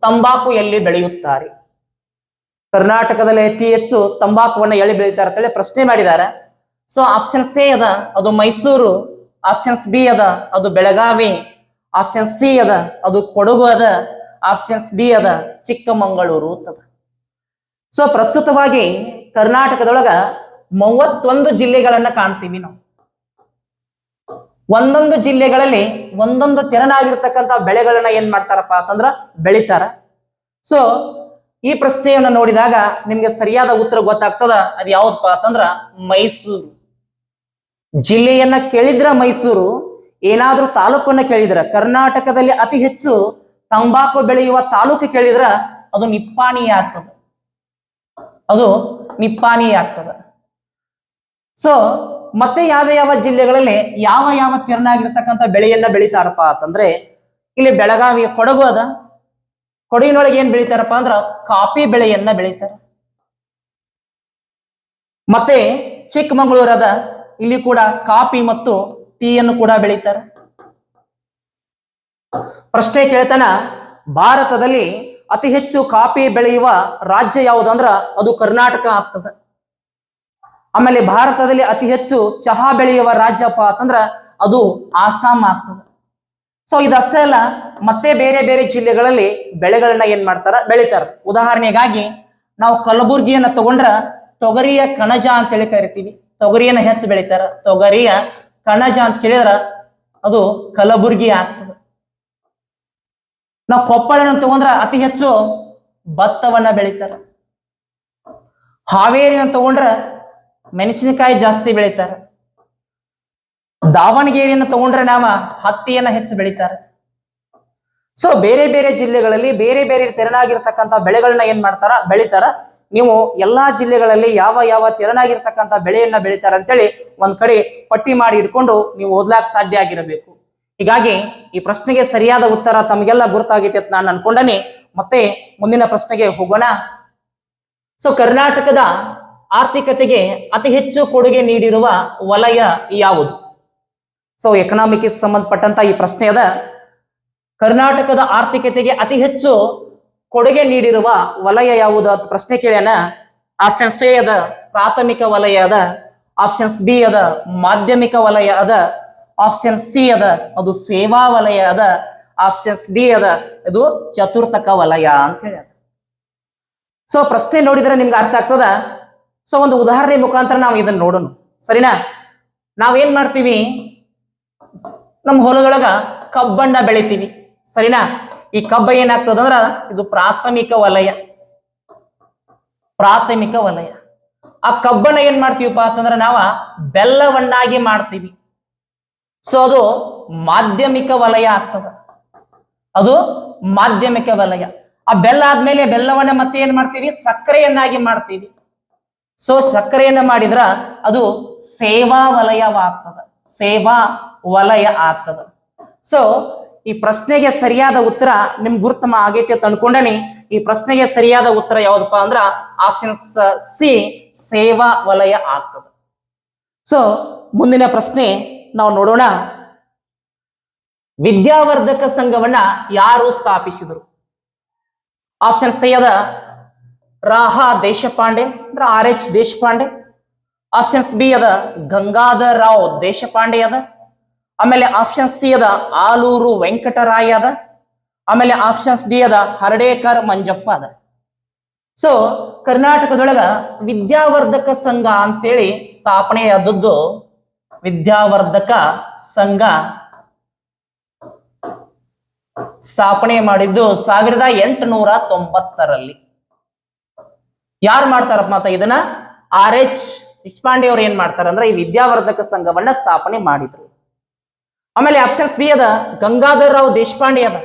ತಂಬಾಕು ಎಲ್ಲಿ ಬೆಳೆಯುತ್ತಾರೆ? ಕರ್ನಾಟಕದಲ್ಲಿ ಅತಿ ಹೆಚ್ಚು ತಂಬಾಕುವನ್ನ ಎಲ್ಲಿ ಬೆಳೀತಾರೆ ಅಂತೇಳಿ ಪ್ರಶ್ನೆ ಮಾಡಿದ್ದಾರೆ. ಸೊ ಆಪ್ಷನ್ ಸಿ ಅದ ಅದು ಮೈಸೂರು. ಆಪ್ಷನ್ಸ್ ಬಿ ಅದ ಅದು ಬೆಳಗಾವಿ. ಆಪ್ಷನ್ ಸಿ ಅದ ಅದು ಕೊಡಗು ಅದ. ಆಪ್ಷನ್ಸ್ ಡಿ ಅದ ಚಿಕ್ಕಮಗಳೂರು ಅದ. ಸೊ ಪ್ರಸ್ತುತವಾಗಿ ಕರ್ನಾಟಕದೊಳಗ 31 ಜಿಲ್ಲೆಗಳನ್ನ ಕಾಣ್ತೀವಿ ನಾವು. ಒಂದೊಂದು ಜಿಲ್ಲೆಗಳಲ್ಲಿ ಒಂದೊಂದು ತೆರನಾಗಿರ್ತಕ್ಕಂಥ ಬೆಳೆಗಳನ್ನ ಏನ್ ಮಾಡ್ತಾರಪ್ಪ ಅಂತಂದ್ರ ಬೆಳಿತಾರ. ಸೊ ಈ ಪ್ರಶ್ನೆಯನ್ನ ನೋಡಿದಾಗ ನಿಮ್ಗೆ ಸರಿಯಾದ ಉತ್ತರ ಗೊತ್ತಾಗ್ತದ. ಅದು ಯಾವ್ದಪ್ಪ ಅಂತಂದ್ರ ಮೈಸೂರು. ಜಿಲ್ಲೆಯನ್ನ ಕೇಳಿದ್ರ ಮೈಸೂರು. ಏನಾದ್ರೂ ತಾಲೂಕನ್ನ ಕೇಳಿದ್ರ, ಕರ್ನಾಟಕದಲ್ಲಿ ಅತಿ ಹೆಚ್ಚು ತಂಬಾಕು ಬೆಳೆಯುವ ತಾಲೂಕು ಕೇಳಿದ್ರ ಅದು ನಿಪ್ಪಾಣಿ ಆಗ್ತದ. ಅದು ನಿಪ್ಪಾಣಿ ಆಗ್ತದ. ಸೊ ಮತ್ತೆ ಯಾವ ಯಾವ ಜಿಲ್ಲೆಗಳಲ್ಲಿ ಯಾವ ಯಾವ ತೆರನಾಗಿರ್ತಕ್ಕಂಥ ಬೆಳೆಯನ್ನ ಬೆಳಿತಾರಪ್ಪ ಅಂತಂದ್ರೆ ಇಲ್ಲಿ ಬೆಳಗಾವಿ ಕೊಡಗು ಅದ. ಕೊಡಗಿನೊಳಗೆ ಏನ್ ಬೆಳಿತಾರಪ್ಪ ಅಂದ್ರ ಕಾಫಿ ಬೆಳೆಯನ್ನ ಬೆಳಿತಾರ. ಮತ್ತೆ ಚಿಕ್ಕಮಗಳೂರು ಅದ. ಇಲ್ಲಿ ಕೂಡ ಕಾಫಿ ಮತ್ತು ಟೀಯನ್ನು ಕೂಡ ಬೆಳಿತಾರ. ಪ್ರಶ್ನೆ ಕೇಳ್ತಾನ ಭಾರತದಲ್ಲಿ ಅತಿ ಹೆಚ್ಚು ಕಾಫಿ ಬೆಳೆಯುವ ರಾಜ್ಯ ಯಾವುದಂದ್ರ ಅದು ಕರ್ನಾಟಕ ಆಗ್ತದ. ಆಮೇಲೆ ಭಾರತದಲ್ಲಿ ಅತಿ ಹೆಚ್ಚು ಚಹಾ ಬೆಳೆಯುವ ರಾಜ್ಯಪ್ಪ ಅಂತಂದ್ರ ಅದು ಆಸಾಂ ಆಗ್ತದೆ. ಸೊ ಇದಷ್ಟೇ ಅಲ್ಲ, ಮತ್ತೆ ಬೇರೆ ಬೇರೆ ಜಿಲ್ಲೆಗಳಲ್ಲಿ ಬೆಳೆಗಳನ್ನ ಏನ್ ಮಾಡ್ತಾರ ಬೆಳಿತಾರ. ಉದಾಹರಣೆಗಾಗಿ ನಾವು ಕಲಬುರ್ಗಿಯನ್ನ ತಗೊಂಡ್ರ ತೊಗರಿಯ ಕಣಜ ಅಂತೇಳಿ ಕರಿತೀವಿ. ತೊಗರಿಯನ್ನ ಹೆಚ್ಚು ಬೆಳಿತಾರ. ತೊಗರಿಯ ಕಣಜ ಅಂತ ಕೇಳಿದ್ರ ಅದು ಕಲಬುರ್ಗಿ ಆಗ್ತದೆ. ನಾವು ಕೊಪ್ಪಳನ ತಗೊಂಡ್ರ ಅತಿ ಹೆಚ್ಚು ಭತ್ತವನ್ನ ಬೆಳಿತಾರ. ಹಾವೇರಿನ ತಗೊಂಡ್ರ ಮೆಣಸಿನಕಾಯಿ ಜಾಸ್ತಿ ಬೆಳಿತಾರ. ದಾವಣಗೆರೆಯನ್ನು ತಗೊಂಡ್ರೆ ನಾವ ಹತ್ತಿಯನ್ನ ಹೆಚ್ಚು ಬೆಳಿತಾರೆ. ಸೊ ಬೇರೆ ಬೇರೆ ಜಿಲ್ಲೆಗಳಲ್ಲಿ ಬೇರೆ ಬೇರೆ ತೆರನಾಗಿರ್ತಕ್ಕಂಥ ಬೆಳೆಗಳನ್ನ ಏನ್ ಮಾಡ್ತಾರ ಬೆಳಿತಾರ. ನೀವು ಎಲ್ಲಾ ಜಿಲ್ಲೆಗಳಲ್ಲಿ ಯಾವ ಯಾವ ತೆರನಾಗಿರ್ತಕ್ಕಂಥ ಬೆಳೆಯನ್ನ ಬೆಳಿತಾರ ಅಂತೇಳಿ ಒಂದ್ ಕಡೆ ಪಟ್ಟಿ ಮಾಡಿ ಇಟ್ಕೊಂಡು ನೀವು ಓದ್ಲಾಕ್ ಸಾಧ್ಯ ಆಗಿರಬೇಕು. ಹೀಗಾಗಿ ಈ ಪ್ರಶ್ನೆಗೆ ಸರಿಯಾದ ಉತ್ತರ ತಮಗೆಲ್ಲ ಗುರುತಾಗೈತೆ ಅಂತ ನಾನು ಅನ್ಕೊಂಡನಿ. ಮತ್ತೆ ಮುಂದಿನ ಪ್ರಶ್ನೆಗೆ ಹೋಗೋಣ. ಸೊ ಕರ್ನಾಟಕದ ಆರ್ಥಿಕತೆಗೆ ಅತಿ ಹೆಚ್ಚು ಕೊಡುಗೆ ನೀಡಿರುವ ವಲಯ ಯಾವುದು? ಸೊ ಎಕನಾಮಿಕ್ಸ್ ಸಂಬಂಧಪಟ್ಟಂತ ಈ ಪ್ರಶ್ನೆ ಅದ. ಕರ್ನಾಟಕದ ಆರ್ಥಿಕತೆಗೆ ಅತಿ ಹೆಚ್ಚು ಕೊಡುಗೆ ನೀಡಿರುವ ವಲಯ ಯಾವುದು ಅಂತ ಪ್ರಶ್ನೆ ಕೇಳ್ಯಾನ. ಆಪ್ಷನ್ಸ್ ಎ ಅದ ಪ್ರಾಥಮಿಕ ವಲಯ ಅದ, ಆಪ್ಷನ್ಸ್ ಬಿ ಅದ ಮಾಧ್ಯಮಿಕ ವಲಯ ಅದ, ಆಪ್ಷನ್ ಸಿ ಅದ ಅದು ಸೇವಾ ವಲಯ ಅದ, ಆಪ್ಷನ್ಸ್ ಡಿ ಅದ ಇದು ಚತುರ್ಥಕ ವಲಯ ಅಂತ ಹೇಳಿ. ಸೊ ಪ್ರಶ್ನೆ ನೋಡಿದ್ರೆ ನಿಮ್ಗೆ ಅರ್ಥ ಆಗ್ತದ. ಸೊ ಒಂದು ಉದಾಹರಣೆ ಮುಖಾಂತರ ನಾವು ಇದನ್ನ ನೋಡೋಣ, ಸರಿನಾ? ನಾವೇನ್ ಮಾಡ್ತೀವಿ, ನಮ್ಮ ಹೊಲದೊಳಗ ಕಬ್ಬನ್ನ ಬೆಳಿತೀವಿ, ಸರಿನಾ? ಈ ಕಬ್ಬ ಏನಾಗ್ತದಂದ್ರ ಇದು ಪ್ರಾಥಮಿಕ ವಲಯ. ಪ್ರಾಥಮಿಕ ವಲಯ. ಆ ಕಬ್ಬನ್ನ ಏನ್ ಮಾಡ್ತೀವಪ್ಪ ಅಂತಂದ್ರ ನಾವ ಬೆಲ್ಲವನ್ನಾಗಿ ಮಾಡ್ತೀವಿ. ಸೊ ಅದು ಮಾಧ್ಯಮಿಕ ವಲಯ ಆಗ್ತದ. ಅದು ಮಾಧ್ಯಮಿಕ ವಲಯ. ಆ ಬೆಲ್ಲ ಆದ್ಮೇಲೆ ಬೆಲ್ಲವನ್ನ ಮತ್ತೆ ಏನ್ ಮಾಡ್ತೀವಿ, ಸಕ್ಕರೆಯನ್ನಾಗಿ ಮಾಡ್ತೀವಿ. ಸೊ ಸಕ್ಕರೆಯನ್ನ ಮಾಡಿದ್ರ ಅದು ಸೇವಾ ವಲಯವಾಗ್ತದ. ಸೇವಾ ವಲಯ ಆಗ್ತದ. ಸೊ ಈ ಪ್ರಶ್ನೆಗೆ ಸರಿಯಾದ ಉತ್ತರ ನಿಮ್ಗೆ ಗುರುತಮ ಆಗೈತಿ ಅಂತ ಅನ್ಕೊಂಡನಿ. ಈ ಪ್ರಶ್ನೆಗೆ ಸರಿಯಾದ ಉತ್ತರ ಯಾವ್ದಪ್ಪ ಅಂದ್ರ ಆಪ್ಷನ್ ಸಿ ಸೇವಾ ವಲಯ ಆಗ್ತದ. ಸೊ ಮುಂದಿನ ಪ್ರಶ್ನೆ ನಾವು ನೋಡೋಣ. ವಿದ್ಯಾವರ್ಧಕ ಸಂಘವನ್ನ ಯಾರು ಸ್ಥಾಪಿಸಿದರು? ಆಪ್ಷನ್ ಸಿ ಅದ ರಾಹ ದೇಶಪಾಂಡೆ ಅಂದ್ರೆ RH ದೇಶಪಾಂಡೆ, ಆಪ್ಷನ್ಸ್ ಬಿ ಅದ ಗಂಗಾಧರ ರಾವ್ ದೇಶಪಾಂಡೆ ಅದ, ಆಮೇಲೆ ಆಪ್ಷನ್ ಸಿ ಅದ ಆಲೂರು ವೆಂಕಟರಾಯ ಅದ, ಆಮೇಲೆ ಆಪ್ಷನ್ಸ್ ಡಿ ಅದ ಹರ್ಡೇಕರ್ ಮಂಜಪ್ಪ ಅದ. ಸೊ ಕರ್ನಾಟಕದೊಳಗ ವಿದ್ಯಾವರ್ಧಕ ಸಂಘ ಅಂತೇಳಿ ಸ್ಥಾಪನೆಯಾದದ್ದು, ವಿದ್ಯಾವರ್ಧಕ ಸಂಘ ಸ್ಥಾಪನೆ ಮಾಡಿದ್ದು 1890ರಲ್ಲಿ. ಯಾರು ಮಾಡ್ತಾರಪ್ಪ ಮತ್ತ ಇದನ್ನ? RH ದೇಶಪಾಂಡೆ ಅವ್ರು ಏನ್ ಮಾಡ್ತಾರ ಅಂದ್ರೆ ಈ ವಿದ್ಯಾವರ್ಧಕ ಸಂಘವನ್ನ ಸ್ಥಾಪನೆ ಮಾಡಿದ್ರು. ಆಮೇಲೆ ಆಪ್ಷನ್ಸ್ ಬಿ ಅದ ಗಂಗಾಧರ ರಾವ್ ದೇಶಪಾಂಡೆ ಅದ.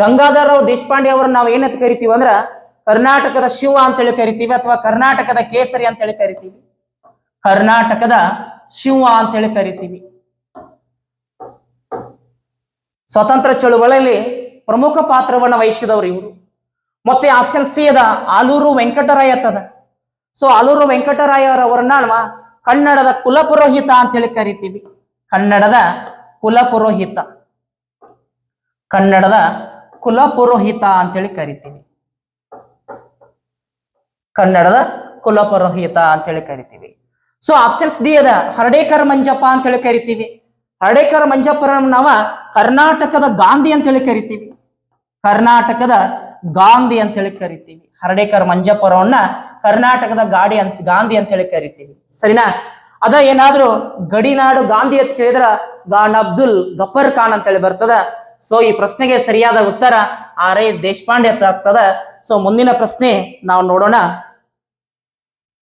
ಗಂಗಾಧರ ರಾವ್ ದೇಶಪಾಂಡೆ ಅವ್ರನ್ನ ನಾವು ಏನಂತ ಕರಿತೀವಿ ಅಂದ್ರ ಕರ್ನಾಟಕದ ಶಿವ ಅಂತೇಳಿ ಕರಿತೀವಿ, ಅಥವಾ ಕರ್ನಾಟಕದ ಕೇಸರಿ ಅಂತೇಳಿ ಕರಿತೀವಿ. ಕರ್ನಾಟಕದ ಶಿವ ಅಂತೇಳಿ ಕರಿತೀವಿ. ಸ್ವತಂತ್ರ ಚಳುವಳಿಯಲ್ಲಿ ಪ್ರಮುಖ ಪಾತ್ರವನ್ನು ವಹಿಸಿದವರು ಇವರು. ಮತ್ತೆ ಆಪ್ಷನ್ ಸಿ ಅದ ಆಲೂರು ವೆಂಕಟರಾಯ ಅದ. ಸೊ ಆಲೂರು ವೆಂಕಟರಾಯರವರನ್ನ ಕನ್ನಡದ ಕುಲಪುರೋಹಿತ ಅಂತೇಳಿ ಕರಿತೀವಿ. ಕನ್ನಡದ ಕುಲಪುರೋಹಿತ, ಕನ್ನಡದ ಕುಲಪುರೋಹಿತ ಅಂತೇಳಿ ಕರಿತೀವಿ. ಕನ್ನಡದ ಕುಲಪುರೋಹಿತ ಅಂತೇಳಿ ಕರಿತೀವಿ. ಸೊ ಆಪ್ಷನ್ಸ್ ಡಿ ಅದ ಹರ್ಡೇಕರ್ ಮಂಜಪ್ಪ ಅಂತೇಳಿ ಕರಿತೀವಿ. ಹರ್ಡೇಕರ್ ಮಂಜಪ್ಪರನ್ನ ನಾವ ಕರ್ನಾಟಕದ ಗಾಂಧಿ ಅಂತೇಳಿ ಕರಿತೀವಿ. ಕರ್ನಾಟಕದ ಗಾಂಧಿ ಅಂತೇಳಿ ಕರಿತೀವಿ. ಹರ್ಡೇಕರ್ ಮಂಜಪ್ಪರವನ್ನ ಕರ್ನಾಟಕದ ಗಾಂಧಿ ಅಂತೇಳಿ ಕರಿತೀವಿ, ಸರಿನಾ? ಅದ ಏನಾದ್ರೂ ಗಡಿನಾಡು ಗಾಂಧಿ ಅಂತ ಕೇಳಿದ್ರ ಗಾನ್ ಅಬ್ದುಲ್ ಗಫರ್ ಖಾನ್ ಅಂತೇಳಿ ಬರ್ತದ. ಸೊ ಈ ಪ್ರಶ್ನೆಗೆ ಸರಿಯಾದ ಉತ್ತರ RH ದೇಶಪಾಂಡೆ ಅಂತ ಆಗ್ತದ. ಸೊ ಮುಂದಿನ ಪ್ರಶ್ನೆ ನಾವು ನೋಡೋಣ.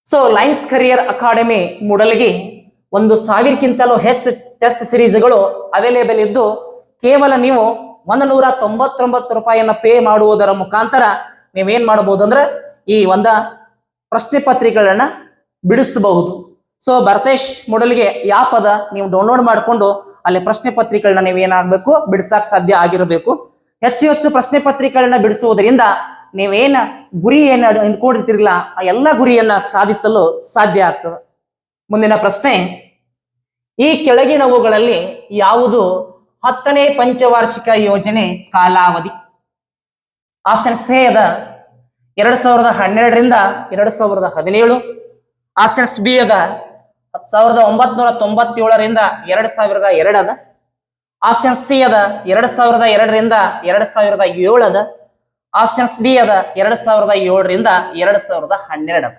So Lions Career Academy Mudalgi 1000ಕ್ಕಿಂತಲೂ ಹೆಚ್ಚು ಟೆಸ್ಟ್ ಸಿರೀಸ್ಗಳು ಅವೈಲೇಬಲ್ ಇದ್ದು ಕೇವಲ ನೀವು 199 ರೂಪಾಯಿಯನ್ನ ಪೇ ಮಾಡುವುದರ ಮುಖಾಂತರ ನೀವೇನ್ ಮಾಡಬಹುದು ಅಂದ್ರೆ ಈ ಪ್ರಶ್ನೆ ಪತ್ರಿಕೆಗಳನ್ನ ಬಿಡಿಸಬಹುದು. ಸೊ ಭರತೇಶ್ ಮೂಡಲ್ಗೆ ಯಾಪ್ ಅದ, ನೀವು ಡೌನ್ಲೋಡ್ ಮಾಡಿಕೊಂಡು ಅಲ್ಲಿ ಪ್ರಶ್ನೆ ಪತ್ರಿಕೆಗಳನ್ನ ನೀವೇನಾಗಬೇಕು ಬಿಡಿಸಕ್ ಸಾಧ್ಯ ಆಗಿರಬೇಕು. ಹೆಚ್ಚು ಹೆಚ್ಚು ಪ್ರಶ್ನೆ ಪತ್ರಿಕೆಗಳನ್ನ ಬಿಡಿಸುವುದರಿಂದ ನೀವೇನ ಗುರಿ ಏನ ಇಟ್ಕೊಂಡಿರ್ತಿರಲ್ಲ ಆ ಎಲ್ಲ ಗುರಿಯನ್ನ ಸಾಧಿಸಲು ಸಾಧ್ಯ ಆಗ್ತದೆ. ಮುಂದಿನ ಪ್ರಶ್ನೆ, ಈ ಕೆಳಗಿನವುಗಳಲ್ಲಿ ಯಾವುದು 10ನೇ ಪಂಚವಾರ್ಷಿಕ ಯೋಜನೆ ಕಾಲಾವಧಿ? ಆಪ್ಷನ್ ಸಿ ಅದ 2012ರಿಂದ 2017, ಆಪ್ಷನ್ಸ್ ಬಿ ಅದ 1997ರಿಂದ 2002 ಅದ, ಆಪ್ಷನ್ ಸಿ ಅದ 2002ರಿಂದ 2007 ಅದ, ಆಪ್ಷನ್ಸ್ ಡಿ ಅದ 2007ರಿಂದ 2012 ಅದ.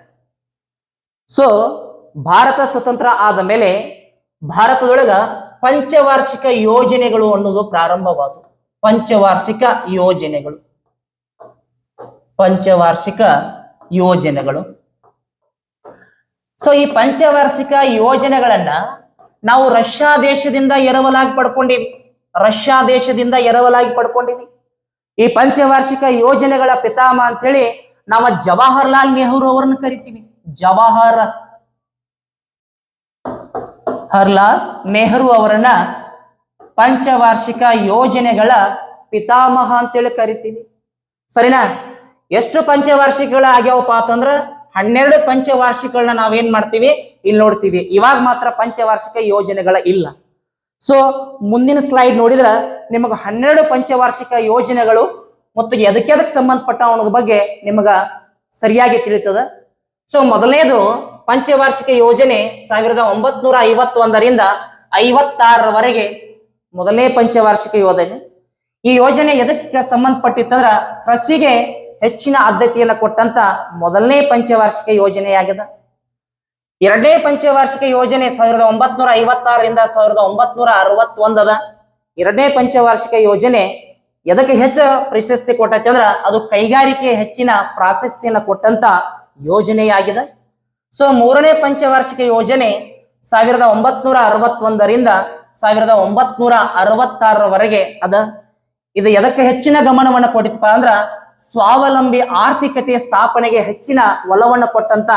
ಸೊ ಭಾರತ ಸ್ವತಂತ್ರ ಆದ ಮೇಲೆ ಭಾರತದೊಳಗ ಪಂಚವಾರ್ಷಿಕ ಯೋಜನೆಗಳು ಅನ್ನೋದು ಪ್ರಾರಂಭವಾದವು. ಪಂಚವಾರ್ಷಿಕ ಯೋಜನೆಗಳು, ಪಂಚವಾರ್ಷಿಕ ಯೋಜನೆಗಳು. ಸೊ ಈ ಪಂಚವಾರ್ಷಿಕ ಯೋಜನೆಗಳನ್ನ ನಾವು ರಷ್ಯಾ ದೇಶದಿಂದ ಎರವಲಾಗಿ ಪಡ್ಕೊಂಡಿವಿ. ರಷ್ಯಾ ದೇಶದಿಂದ ಎರವಲಾಗಿ ಪಡ್ಕೊಂಡಿವಿ. ಈ ಪಂಚವಾರ್ಷಿಕ ಯೋಜನೆಗಳ ಪಿತಾಮಹ ಅಂತ ಹೇಳಿ ನಾವು ಜವಾಹರ್ಲಾಲ್ ನೆಹರು ಅವರನ್ನು ಕರಿತೀವಿ. ಜವಾಹರ್ಲಾಲ್ ನೆಹರು ಅವರನ್ನ ಪಂಚವಾರ್ಷಿಕ ಯೋಜನೆಗಳ ಪಿತಾಮಹ ಅಂತೇಳಿ ಕರಿತೀವಿ, ಸರಿನಾ? ಎಷ್ಟು ಪಂಚವಾರ್ಷಿಕಗಳ ಆಗ್ಯಾವಪ್ಪ ಅಂತಂದ್ರ 12 ಪಂಚವಾರ್ಷಿಕಗಳನ್ನ ನಾವೇನ್ ಮಾಡ್ತೀವಿ ಇಲ್ಲಿ ನೋಡ್ತೀವಿ. ಇವಾಗ ಮಾತ್ರ ಪಂಚವಾರ್ಷಿಕ ಯೋಜನೆಗಳ ಇಲ್ಲ. ಸೊ ಮುಂದಿನ ಸ್ಲೈಡ್ ನೋಡಿದ್ರ ನಿಮಗೆ 12 ಪಂಚವಾರ್ಷಿಕ ಯೋಜನೆಗಳು ಮತ್ತು ಎದಕ್ಕೆ ಸಂಬಂಧಪಟ್ಟ ಅನ್ನೋದ್ರ ಬಗ್ಗೆ ನಿಮಗ ಸರಿಯಾಗಿ ತಿಳಿತದ. ಸೊ ಮೊದಲನೇದು ಪಂಚವಾರ್ಷಿಕ ಯೋಜನೆ 1951ರಿಂದ 56ರವರೆಗೆ ಮೊದಲನೇ ಪಂಚವಾರ್ಷಿಕ ಯೋಜನೆ. ಈ ಯೋಜನೆ ಎದಕ್ಕೆ ಸಂಬಂಧಪಟ್ಟಿತ್ತಂದ್ರ ಕೃಷಿಗೆ ಹೆಚ್ಚಿನ ಆದ್ಯತೆಯನ್ನು ಕೊಟ್ಟಂತ ಮೊದಲನೇ ಪಂಚವಾರ್ಷಿಕ ಯೋಜನೆಯಾಗಿದೆ. ಎರಡನೇ ಪಂಚವಾರ್ಷಿಕ ಯೋಜನೆ 1956ರಿಂದ 1961 ಎರಡನೇ ಪಂಚವಾರ್ಷಿಕ ಯೋಜನೆ ಎದಕ್ಕೆ ಹೆಚ್ಚು ಪ್ರಶಸ್ತಿ ಕೊಟ್ಟೈತೆ ಅಂದ್ರ ಅದು ಕೈಗಾರಿಕೆ ಹೆಚ್ಚಿನ ಪ್ರಾಶಸ್ತ್ಯನ ಕೊಟ್ಟಂತ ಯೋಜನೆಯಾಗಿದೆ. ಸೊ ಮೂರನೇ ಪಂಚವಾರ್ಷಿಕ ಯೋಜನೆ 1961ರಿಂದ 1966ರವರೆಗೆ ಅದ. ಇದು ಎದಕ್ಕೆ ಹೆಚ್ಚಿನ ಗಮನವನ್ನು ಕೊಟ್ಟಿತ್ತಪ್ಪ ಅಂದ್ರ ಸ್ವಾವಲಂಬಿ ಆರ್ಥಿಕತೆಯ ಸ್ಥಾಪನೆಗೆ ಹೆಚ್ಚಿನ ಒಲವನ್ನು ಕೊಟ್ಟಂತ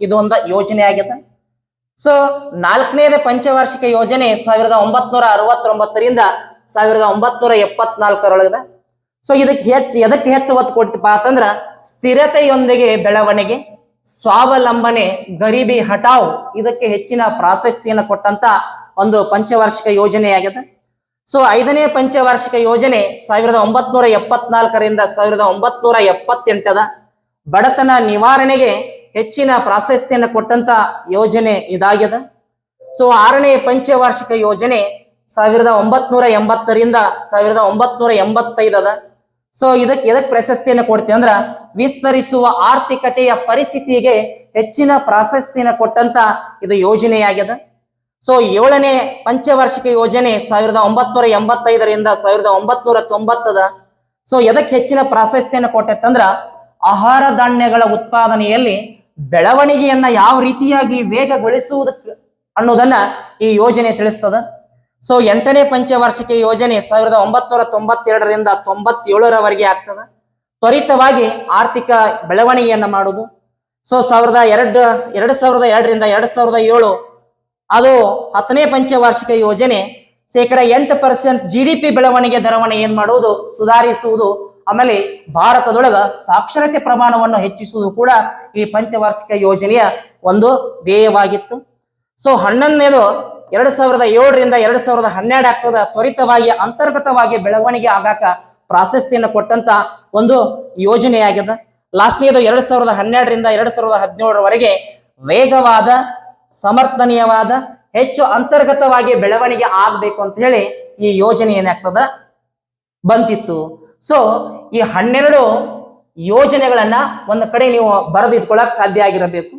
ಇದು ಒಂದು ಯೋಜನೆ ಆಗಿದೆ. ಸೊ ನಾಲ್ಕನೇದ ಪಂಚವಾರ್ಷಿಕ ಯೋಜನೆ 1969ರಿಂದ 1974ರೊಳಗಿದೆ. ಸೊ ಎದಕ್ಕೆ ಹೆಚ್ಚು ಒತ್ತು ಕೊಡ್ತಪ್ಪ ಅಂತಂದ್ರ ಸ್ಥಿರತೆಯೊಂದಿಗೆ ಬೆಳವಣಿಗೆ, ಸ್ವಾವಲಂಬನೆ, ಗರೀಬಿ ಹಟಾವ್ ಇದಕ್ಕೆ ಹೆಚ್ಚಿನ ಪ್ರಾಶಸ್ತ್ಯವನ್ನು ಕೊಟ್ಟಂತ ಒಂದು ಪಂಚವಾರ್ಷಿಕ ಯೋಜನೆಯಾಗಿದೆ. ಸೊ ಐದನೇ ಪಂಚವಾರ್ಷಿಕ ಯೋಜನೆ 1974ರಿಂದ 1978 ಬಡತನ ನಿವಾರಣೆಗೆ ಹೆಚ್ಚಿನ ಪ್ರಾಶಸ್ತ್ಯವನ್ನು ಕೊಟ್ಟಂತ ಯೋಜನೆ ಇದಾಗಿದೆ. ಸೊ ಆರನೇ ಪಂಚವಾರ್ಷಿಕ ಯೋಜನೆ 1980ರಿಂದ 1985 ಸೊ ಎದಕ್ಕೆ ಪ್ರಶಸ್ತಿಯನ್ನು ಕೊಡ್ತೀವಿ ಅಂದ್ರ ವಿಸ್ತರಿಸುವ ಆರ್ಥಿಕತೆಯ ಪರಿಸ್ಥಿತಿಗೆ ಹೆಚ್ಚಿನ ಪ್ರಾಶಸ್ತ್ಯವನ್ನು ಕೊಟ್ಟಂತ ಇದು ಯೋಜನೆಯಾಗಿದೆ. ಸೊ ಏಳನೇ ಪಂಚವಾರ್ಷಿಕ ಯೋಜನೆ 1985ರಿಂದ 1990 ಸೊ ಎದಕ್ಕೆ ಹೆಚ್ಚಿನ ಪ್ರಾಶಸ್ತ್ಯವನ್ನು ಕೊಟ್ಟಂದ್ರ ಆಹಾರ ಧಾನ್ಯಗಳ ಉತ್ಪಾದನೆಯಲ್ಲಿ ಬೆಳವಣಿಗೆಯನ್ನ ಯಾವ ರೀತಿಯಾಗಿ ವೇಗಗೊಳಿಸುವುದಕ್ಕೆ ಅನ್ನೋದನ್ನ ಈ ಯೋಜನೆ ತಿಳಿಸ್ತದ. ಸೊ ಎಂಟನೇ ಪಂಚವಾರ್ಷಿಕ ಯೋಜನೆ 1992ರಿಂದ 97ರವರೆಗೆ ಆಗ್ತದ. ತ್ವರಿತವಾಗಿ ಆರ್ಥಿಕ ಬೆಳವಣಿಗೆಯನ್ನ ಮಾಡುವುದು. ಸೊ 2002ರಿಂದ 2007 ಅದು 10ನೇ ಪಂಚವಾರ್ಷಿಕ ಯೋಜನೆ 8% GDP ಬೆಳವಣಿಗೆ ದರವನ್ನು ಏನ್ ಮಾಡುವುದು ಸುಧಾರಿಸುವುದು. ಆಮೇಲೆ ಭಾರತದೊಳಗ ಸಾಕ್ಷರತೆ ಪ್ರಮಾಣವನ್ನು ಹೆಚ್ಚಿಸುವುದು ಕೂಡ ಈ ಪಂಚವಾರ್ಷಿಕ ಯೋಜನೆಯ ಒಂದು ಧ್ಯೇಯವಾಗಿತ್ತು. ಸೊ 11ನೇದು 2007ರಿಂದ 2012 ಆಗ್ತದ. ತ್ವರಿತವಾಗಿ ಅಂತರ್ಗತವಾಗಿ ಬೆಳವಣಿಗೆ ಆಗಾಕ ಪ್ರಾಶಸ್ತ್ಯವನ್ನು ಕೊಟ್ಟಂತ ಒಂದು ಯೋಜನೆಯಾಗಿದೆ. ಲಾಸ್ಟ್ನೇದು 2012ರಿಂದ 2017ರವರೆಗೆ ವೇಗವಾದ, ಸಮರ್ಥನೀಯವಾದ, ಹೆಚ್ಚು ಅಂತರ್ಗತವಾಗಿ ಬೆಳವಣಿಗೆ ಆಗ್ಬೇಕು ಅಂತ ಹೇಳಿ ಈ ಯೋಜನೆ ಏನಾಗ್ತದ ಬಂತಿತ್ತು. ಸೊ ಈ 12 ಯೋಜನೆಗಳನ್ನ ಒಂದು ಕಡೆ ನೀವು ಬರೆದಿಟ್ಕೊಳ್ಳಕ್ ಸಾಧ್ಯ ಆಗಿರಬೇಕು.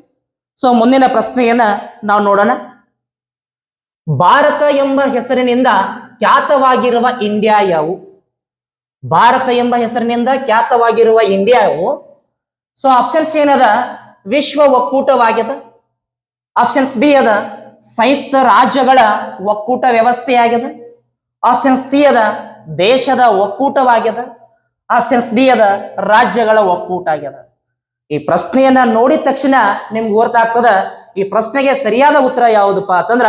ಸೊ ಮುಂದಿನ ಪ್ರಶ್ನೆಯನ್ನ ನಾವು ನೋಡೋಣ. ಭಾರತ ಎಂಬ ಹೆಸರಿನಿಂದ ಖ್ಯಾತವಾಗಿರುವ ಇಂಡಿಯಾ ಯಾವು? ಭಾರತ ಎಂಬ ಹೆಸರಿನಿಂದ ಖ್ಯಾತವಾಗಿರುವ ಇಂಡಿಯಾ ಯಾವು? ಸೊ ಆಪ್ಷನ್ಸ್ ಏನದ ವಿಶ್ವ ಒಕ್ಕೂಟವಾಗಿದೆ. ಆಪ್ಷನ್ಸ್ ಬಿ ಅದ ಸಂಯುಕ್ತ ರಾಜ್ಯಗಳ ಒಕ್ಕೂಟ ವ್ಯವಸ್ಥೆಯಾಗಿದೆ. ಆಪ್ಷನ್ ಸಿ ಅದ ದೇಶದ ಒಕ್ಕೂಟವಾಗಿದೆ. ಆಪ್ಷನ್ಸ್ ಡಿ ಅದ ರಾಜ್ಯಗಳ ಒಕ್ಕೂಟ ಆಗ್ಯದ. ಈ ಪ್ರಶ್ನೆಯನ್ನ ನೋಡಿದ ತಕ್ಷಣ ನಿಮ್ಗೆ ಗೊತ್ತಾಗ್ತದ ಈ ಪ್ರಶ್ನೆಗೆ ಸರಿಯಾದ ಉತ್ತರ ಯಾವುದಪ್ಪ ಅಂತಂದ್ರ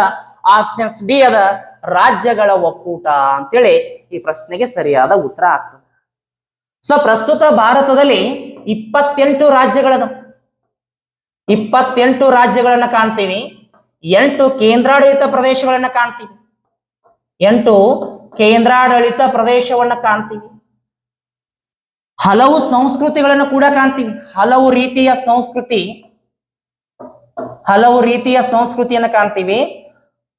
ಆಪ್ಷನ್ಸ್ ಡಿ ಅದ ರಾಜ್ಯಗಳ ಒಕ್ಕೂಟ ಅಂತೇಳಿ ಈ ಪ್ರಶ್ನೆಗೆ ಸರಿಯಾದ ಉತ್ತರ ಆಗ್ತದೆ. ಸೊ ಪ್ರಸ್ತುತ ಭಾರತದಲ್ಲಿ 28 ರಾಜ್ಯಗಳದ. 28 ರಾಜ್ಯಗಳನ್ನ ಕಾಣ್ತೀವಿ. 8 ಕೇಂದ್ರಾಡಳಿತ ಪ್ರದೇಶಗಳನ್ನ ಕಾಣ್ತೀವಿ. 8 ಕೇಂದ್ರಾಡಳಿತ ಪ್ರದೇಶವನ್ನ ಕಾಣ್ತೀವಿ. ಹಲವು ಸಂಸ್ಕೃತಿಗಳನ್ನು ಕೂಡ ಕಾಣ್ತೀವಿ. ಹಲವು ರೀತಿಯ ಸಂಸ್ಕೃತಿಯನ್ನ ಕಾಣ್ತೀವಿ.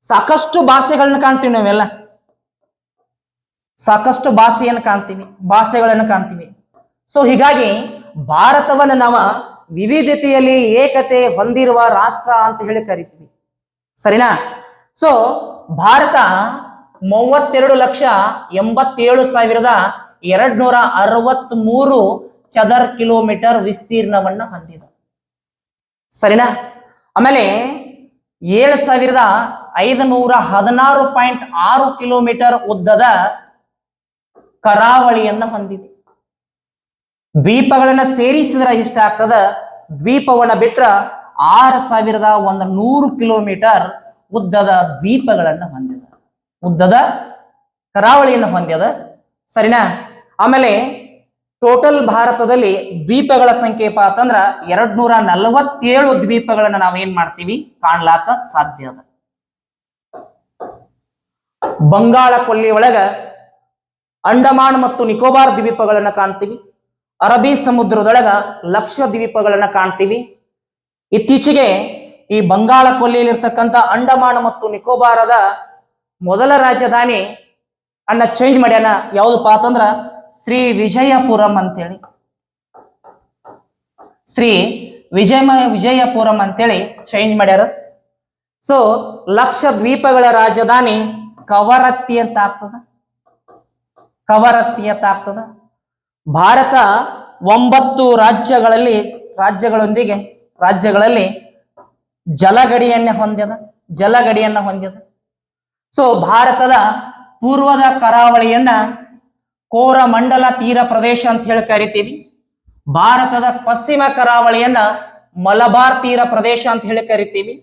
ಸಾಕಷ್ಟು ಭಾಷೆಗಳನ್ನ ಕಾಣ್ತೀವಿ. ನಾವೆಲ್ಲ ಸಾಕಷ್ಟು ಭಾಷೆಗಳನ್ನು ಕಾಣ್ತೀವಿ. ಸೊ ಹೀಗಾಗಿ ಭಾರತವನ್ನ ನಾವು ವಿವಿಧತೆಯಲ್ಲಿ ಏಕತೆ ಹೊಂದಿರುವ ರಾಷ್ಟ್ರ ಅಂತ ಹೇಳಿ ಕರಿತೀವಿ. ಸರಿನಾ? ಸೊ ಭಾರತ 32,87,263 ಚದರ ಕಿಲೋಮೀಟರ್ ವಿಸ್ತೀರ್ಣವನ್ನ ಹೊಂದಿದೆ. ಸರಿನಾ? ಆಮೇಲೆ 7,516.6 ಕಿಲೋಮೀಟರ್ ಉದ್ದದ ಕರಾವಳಿಯನ್ನ ಹೊಂದಿದೆ. ದ್ವೀಪಗಳನ್ನ ಸೇರಿಸಿದ್ರೆ ಇಷ್ಟ ಆಗ್ತದ. ದ್ವೀಪವನ್ನ ಬಿಟ್ರ 6,100 ಕಿಲೋಮೀಟರ್ ಉದ್ದದ ದ್ವೀಪಗಳನ್ನ ಹೊಂದಿದೆ. ಉದ್ದದ ಕರಾವಳಿಯನ್ನು ಹೊಂದಿದ. ಸರಿನಾ? ಆಮೇಲೆ ಟೋಟಲ್ ಭಾರತದಲ್ಲಿ ದ್ವೀಪಗಳ ಸಂಖ್ಯೆ ಅಂತಂದ್ರ 247 ದ್ವೀಪಗಳನ್ನ ನಾವೇನ್ ಮಾಡ್ತೀವಿ ಕಾಣ್ಲಾಕ ಸಾಧ್ಯ ಅದ. ಬಂಗಾಳ ಕೊಲ್ಲಿ ಒಳಗ ಅಂಡಮಾನ್ ಮತ್ತು ನಿಕೋಬಾರ್ ದ್ವೀಪಗಳನ್ನ ಕಾಣ್ತೀವಿ. ಅರಬ್ಬಿ ಸಮುದ್ರದೊಳಗ ಲಕ್ಷದ್ವೀಪಗಳನ್ನ ಕಾಣ್ತೀವಿ. ಇತ್ತೀಚೆಗೆ ಈ ಬಂಗಾಳ ಕೊಲ್ಲಿಯಲ್ಲಿರ್ತಕ್ಕಂಥ ಅಂಡಮಾನ್ ಮತ್ತು ನಿಕೋಬಾರದ ಮೊದಲ ರಾಜಧಾನಿ ಅನ್ನ ಚೇಂಜ್ ಮಾಡ್ಯಾನ. ಯಾವ್ದಪ್ಪ ಅಂತಂದ್ರ ಶ್ರೀ ವಿಜಯಪುರಂ ಅಂತೇಳಿ. ಶ್ರೀ ವಿಜಯಪುರಂ ಅಂತೇಳಿ ಚೇಂಜ್ ಮಾಡ್ಯಾರ. ಸೊ ಲಕ್ಷದ್ವೀಪಗಳ ರಾಜಧಾನಿ ಕವರತ್ತಿ ಅಂತ ಆಗ್ತದ. ಕವರತ್ತಿ ಅಂತ ಆಗ್ತದ. ಭಾರತ 9 ರಾಜ್ಯಗಳಲ್ಲಿ ಜಲಗಡಿಯನ್ನ ಹೊಂದ್ಯದ. ಸೊ ಭಾರತದ ಪೂರ್ವದ ಕರಾವಳಿಯನ್ನ ಕೋರಮಂಡಲ ತೀರ ಪ್ರದೇಶ ಅಂತ ಹೇಳಿ ಕರಿತೀವಿ. ಭಾರತದ ಪಶ್ಚಿಮ ಕರಾವಳಿಯನ್ನ ಮಲಬಾರ್ ತೀರ ಪ್ರದೇಶ ಅಂತ ಹೇಳಿ ಕರಿತೀವಿ.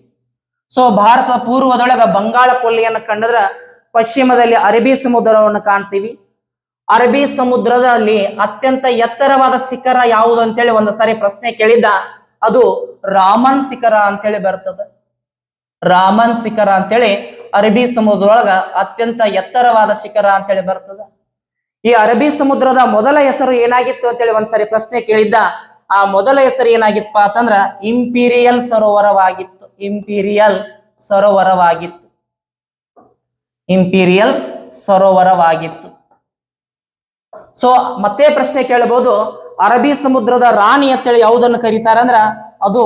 ಸೊ ಭಾರತದ ಪೂರ್ವದೊಳಗ ಬಂಗಾಳ ಕೊಲ್ಲಿಯನ್ನ ಕಂಡದ್ರ ಪಶ್ಚಿಮದಲ್ಲಿ ಅರಬ್ಬಿ ಸಮುದ್ರವನ್ನು ಕಾಣ್ತೀವಿ. ಅರಬ್ಬಿ ಸಮುದ್ರದಲ್ಲಿ ಅತ್ಯಂತ ಎತ್ತರವಾದ ಶಿಖರ ಯಾವುದು ಅಂತೇಳಿ ಒಂದು ಸಾರಿ ಪ್ರಶ್ನೆ ಕೇಳಿದ್ದ. ಅದು ರಾಮನ್ ಶಿಖರ ಅಂತೇಳಿ ಬರ್ತದ. ರಾಮನ್ ಶಿಖರ ಅಂತೇಳಿ ಅರಬ್ಬಿ ಸಮುದ್ರದೊಳಗ ಅತ್ಯಂತ ಎತ್ತರವಾದ ಶಿಖರ ಅಂತೇಳಿ ಬರ್ತದ. ಈ ಅರಬ್ಬಿ ಸಮುದ್ರದ ಮೊದಲ ಹೆಸರು ಏನಾಗಿತ್ತು ಅಂತೇಳಿ ಒಂದ್ಸರಿ ಪ್ರಶ್ನೆ ಕೇಳಿದ್ದ. ಆ ಮೊದಲ ಹೆಸರು ಏನಾಗಿತ್ತಪ್ಪ ಅಂತಂದ್ರ ಇಂಪೀರಿಯಲ್ ಸರೋವರವಾಗಿತ್ತು. ಇಂಪೀರಿಯಲ್ ಸರೋವರವಾಗಿತ್ತು. ಸೊ ಮತ್ತೆ ಪ್ರಶ್ನೆ ಕೇಳಬಹುದು, ಅರಬ್ಬಿ ಸಮುದ್ರದ ರಾಣಿ ಅಂತೇಳಿ ಯಾವುದನ್ನು ಕರೀತಾರಂದ್ರ ಅದು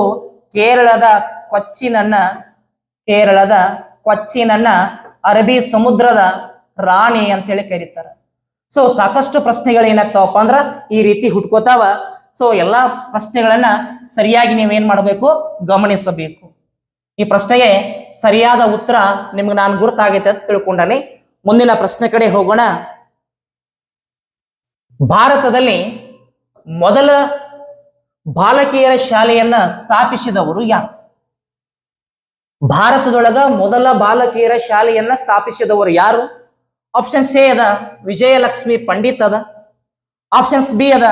ಕೇರಳದ ಕೊಚ್ಚಿನನ್ನ ಅರಬ್ಬಿ ಸಮುದ್ರದ ರಾಣಿ ಅಂತೇಳಿ ಕರೀತಾರ. ಸೊ ಸಾಕಷ್ಟು ಪ್ರಶ್ನೆಗಳು ಏನಾಗ್ತಾವಪ್ಪ ಅಂದ್ರ ಈ ರೀತಿ ಹುಟ್ಕೋತಾವ. ಸೊ ಎಲ್ಲಾ ಪ್ರಶ್ನೆಗಳನ್ನ ಸರಿಯಾಗಿ ನೀವೇನ್ ಮಾಡಬೇಕು, ಗಮನಿಸಬೇಕು. ಈ ಪ್ರಶ್ನೆಗೆ ಸರಿಯಾದ ಉತ್ತರ ನಿಮ್ಗೆ ನಾನು ಗುರುತಾಗೈತೆ ಅಂತ ತಿಳ್ಕೊಂಡಾನೆ. ಮುಂದಿನ ಪ್ರಶ್ನೆ ಕಡೆ ಹೋಗೋಣ. ಭಾರತದಲ್ಲಿ ಮೊದಲ ಬಾಲಕಿಯರ ಶಾಲೆಯನ್ನ ಸ್ಥಾಪಿಸಿದವರು ಯಾರು? ಭಾರತದೊಳಗ ಮೊದಲ ಬಾಲಕಿಯರ ಶಾಲೆಯನ್ನ ಸ್ಥಾಪಿಸಿದವರು ಯಾರು? ಆಪ್ಷನ್ಸ್ ಎ ಅದ ವಿಜಯಲಕ್ಷ್ಮಿ ಪಂಡಿತ್ ಅದ. ಆಪ್ಷನ್ಸ್ ಬಿ ಅದ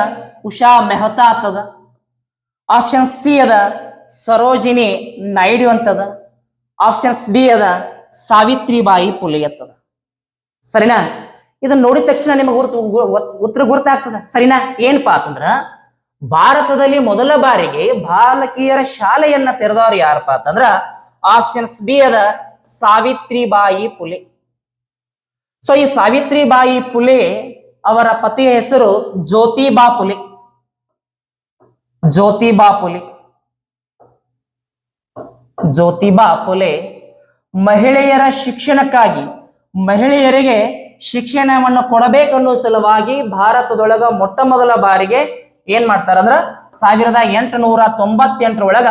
ಉಷಾ ಮೆಹ್ತಾ ಅದ. ಆಪ್ಷನ್ಸ್ ಸಿ ಅದ ಸರೋಜಿನಿ ನಾಯ್ಡು ಅಂತದ. ಆಪ್ಷನ್ಸ್ ಡಿ ಅದ ಸಾವಿತ್ರಿಬಾಯಿ ಪುಲೆ ಅಂತದ. ಸರಿನಾ? ಇದನ್ನ ನೋಡಿದ ತಕ್ಷಣ ನಿಮಗೆ ಉತ್ತರ ಗುರ್ತಾಗ್ತದ. ಸರಿನಾ? ಏನಪ್ಪಾ ಅಂತಂದ್ರ ಭಾರತದಲ್ಲಿ ಮೊದಲ ಬಾರಿಗೆ ಬಾಲಕಿಯರ ಶಾಲೆಯನ್ನ ತೆರೆದವರು ಯಾರಪ್ಪ ಅಂತಂದ್ರ ಆಪ್ಷನ್ಸ್ ಬಿ ಅದ ಸಾವಿತ್ರಿಬಾಯಿ ಪುಲೆ. ಸೊ ಈ ಸಾವಿತ್ರಿಬಾಯಿ ಪುಲೆ ಅವರ ಪತಿಯ ಹೆಸರು ಜ್ಯೋತಿಬಾ ಪುಲೆ. ಜ್ಯೋತಿಬಾ ಪುಲೆ ಮಹಿಳೆಯರ ಶಿಕ್ಷಣಕ್ಕಾಗಿ, ಮಹಿಳೆಯರಿಗೆ ಶಿಕ್ಷಣವನ್ನು ಕೊಡಬೇಕನ್ನೋ ಸಲುವಾಗಿ ಭಾರತದೊಳಗ ಮೊಟ್ಟ ಮೊದಲ ಬಾರಿಗೆ ಏನ್ ಮಾಡ್ತಾರಂದ್ರ 1898 ಒಳಗ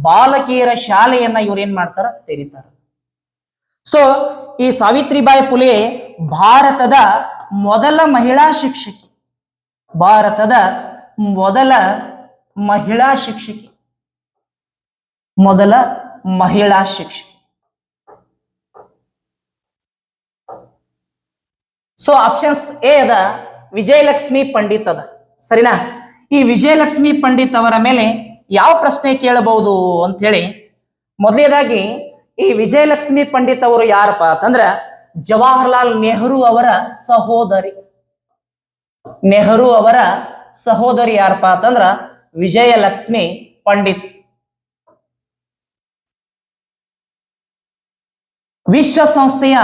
ಬಾಲಕಿಯರ ಶಾಲೆಯನ್ನ ಇವ್ರು ಏನ್ ಮಾಡ್ತಾರ, ತೆರೀತಾರ. ಸೊ ಈ ಸಾವಿತ್ರಿಬಾಯಿ ಪುಲೆ ಭಾರತದ ಮೊದಲ ಮಹಿಳಾ ಶಿಕ್ಷಕಿ. ಭಾರತದ ಮೊದಲ ಮಹಿಳಾ ಶಿಕ್ಷಕಿ. ಸೊ ಆಪ್ಷನ್ಸ್ ಎ ಅದ ವಿಜಯಲಕ್ಷ್ಮಿ ಪಂಡಿತ್ ಅದ. ಸರಿನಾ? ಈ ವಿಜಯಲಕ್ಷ್ಮಿ ಪಂಡಿತ್ ಅವರ ಮೇಲೆ ಯಾವ ಪ್ರಶ್ನೆ ಕೇಳಬಹುದು ಅಂತ ಹೇಳಿ, ಮೊದಲನೇದಾಗಿ ಈ ವಿಜಯಲಕ್ಷ್ಮಿ ಪಂಡಿತ್ ಅವರು ಯಾರಪ್ಪ ಅಂತಂದ್ರ ಜವಾಹರ್ಲಾಲ್ ನೆಹರು ಅವರ ಸಹೋದರಿ. ನೆಹರು ಅವರ ಸಹೋದರಿ ಯಾರಪ್ಪ ಅಂತಂದ್ರ ವಿಜಯಲಕ್ಷ್ಮಿ ಪಂಡಿತ್. ವಿಶ್ವಸಂಸ್ಥೆಯ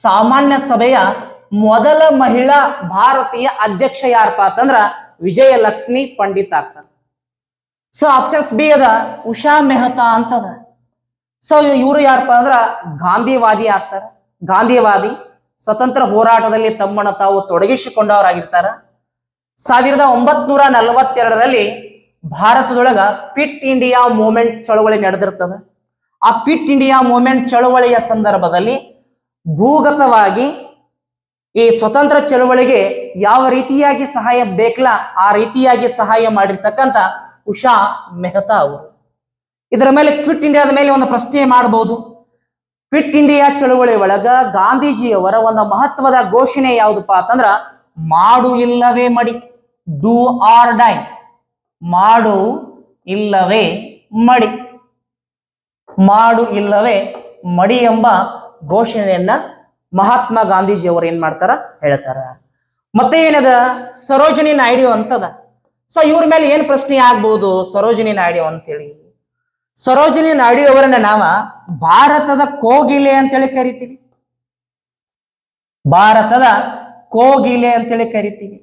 ಸಾಮಾನ್ಯ ಸಭೆಯ ಮೊದಲ ಮಹಿಳಾ ಭಾರತೀಯ ಅಧ್ಯಕ್ಷ ಯಾರಪ್ಪ ಅಂತಂದ್ರ ವಿಜಯಲಕ್ಷ್ಮಿ ಪಂಡಿತ್ ಆಗ್ತಾರೆ. ಸೊ ಆಪ್ಷನ್ಸ್ ಬಿ ಅದ ಉಷಾ ಮೆಹ್ತಾ ಅಂತದ. ಸೊ ಇವರು ಯಾರಪ್ಪ ಅಂದ್ರ ಗಾಂಧಿವಾದಿ ಆಗ್ತಾರ. ಗಾಂಧಿವಾದಿ ಸ್ವತಂತ್ರ ಹೋರಾಟದಲ್ಲಿ ತಮ್ಮನ್ನು ತಾವು ತೊಡಗಿಸಿಕೊಂಡವರಾಗಿರ್ತಾರ. 1942ರಲ್ಲಿ ಭಾರತದೊಳಗ ಕ್ವಿಟ್ ಇಂಡಿಯಾ ಮೂವ್ಮೆಂಟ್ ಚಳವಳಿ ನಡೆದಿರ್ತದ. ಆ ಕ್ವಿಟ್ ಇಂಡಿಯಾ ಮೂವ್ಮೆಂಟ್ ಚಳವಳಿಯ ಸಂದರ್ಭದಲ್ಲಿ ಭೂಗತವಾಗಿ ಈ ಸ್ವತಂತ್ರ ಚಳವಳಿಗೆ ಯಾವ ರೀತಿಯಾಗಿ ಸಹಾಯ ಬೇಕಲ್ಲ ಆ ರೀತಿಯಾಗಿ ಸಹಾಯ ಮಾಡಿರ್ತಕ್ಕಂಥ ಉಷಾ ಮೆಹ್ತಾ ಅವರು. ಇದರ ಮೇಲೆ ಕ್ವಿಟ್ ಇಂಡಿಯಾದ ಮೇಲೆ ಒಂದು ಪ್ರಶ್ನೆ ಮಾಡಬಹುದು. ಕ್ವಿಟ್ ಇಂಡಿಯಾ ಚಳವಳಿ ಒಳಗ ಗಾಂಧೀಜಿಯವರ ಒಂದು ಮಹತ್ವದ ಘೋಷಣೆ ಯಾವುದಪ್ಪ ಅಂತಂದ್ರ ಮಾಡು ಇಲ್ಲವೇ ಮಡಿ, ಡೂ ಆರ್ ಡೈ. ಮಾಡು ಇಲ್ಲವೇ ಮಡಿ. ಮಾಡು ಇಲ್ಲವೇ ಮಡಿ ಎಂಬ ಘೋಷಣೆಯನ್ನ ಮಹಾತ್ಮ ಗಾಂಧೀಜಿಯವರು ಏನ್ ಮಾಡ್ತಾರ ಹೇಳ್ತಾರ. ಮತ್ತೆ ಏನದ ಸರೋಜಿನಿ ನಾಯ್ಡು ಅಂತದ. ಸೊ ಇವ್ರ ಮೇಲೆ ಏನ್ ಪ್ರಶ್ನೆ ಆಗ್ಬಹುದು ಸರೋಜಿನಿ ನಾಯ್ಡು ಅಂತೇಳಿ. ಸರೋಜಿನಿ ನಾಯ್ಡು ಅವರನ್ನ ನಾವ ಭಾರತದ ಕೋಗಿಲೆ ಅಂತೇಳಿ ಕರಿತೀವಿ. ಭಾರತದ ಕೋಗಿಲೆ ಅಂತೇಳಿ ಕರಿತೀವಿ.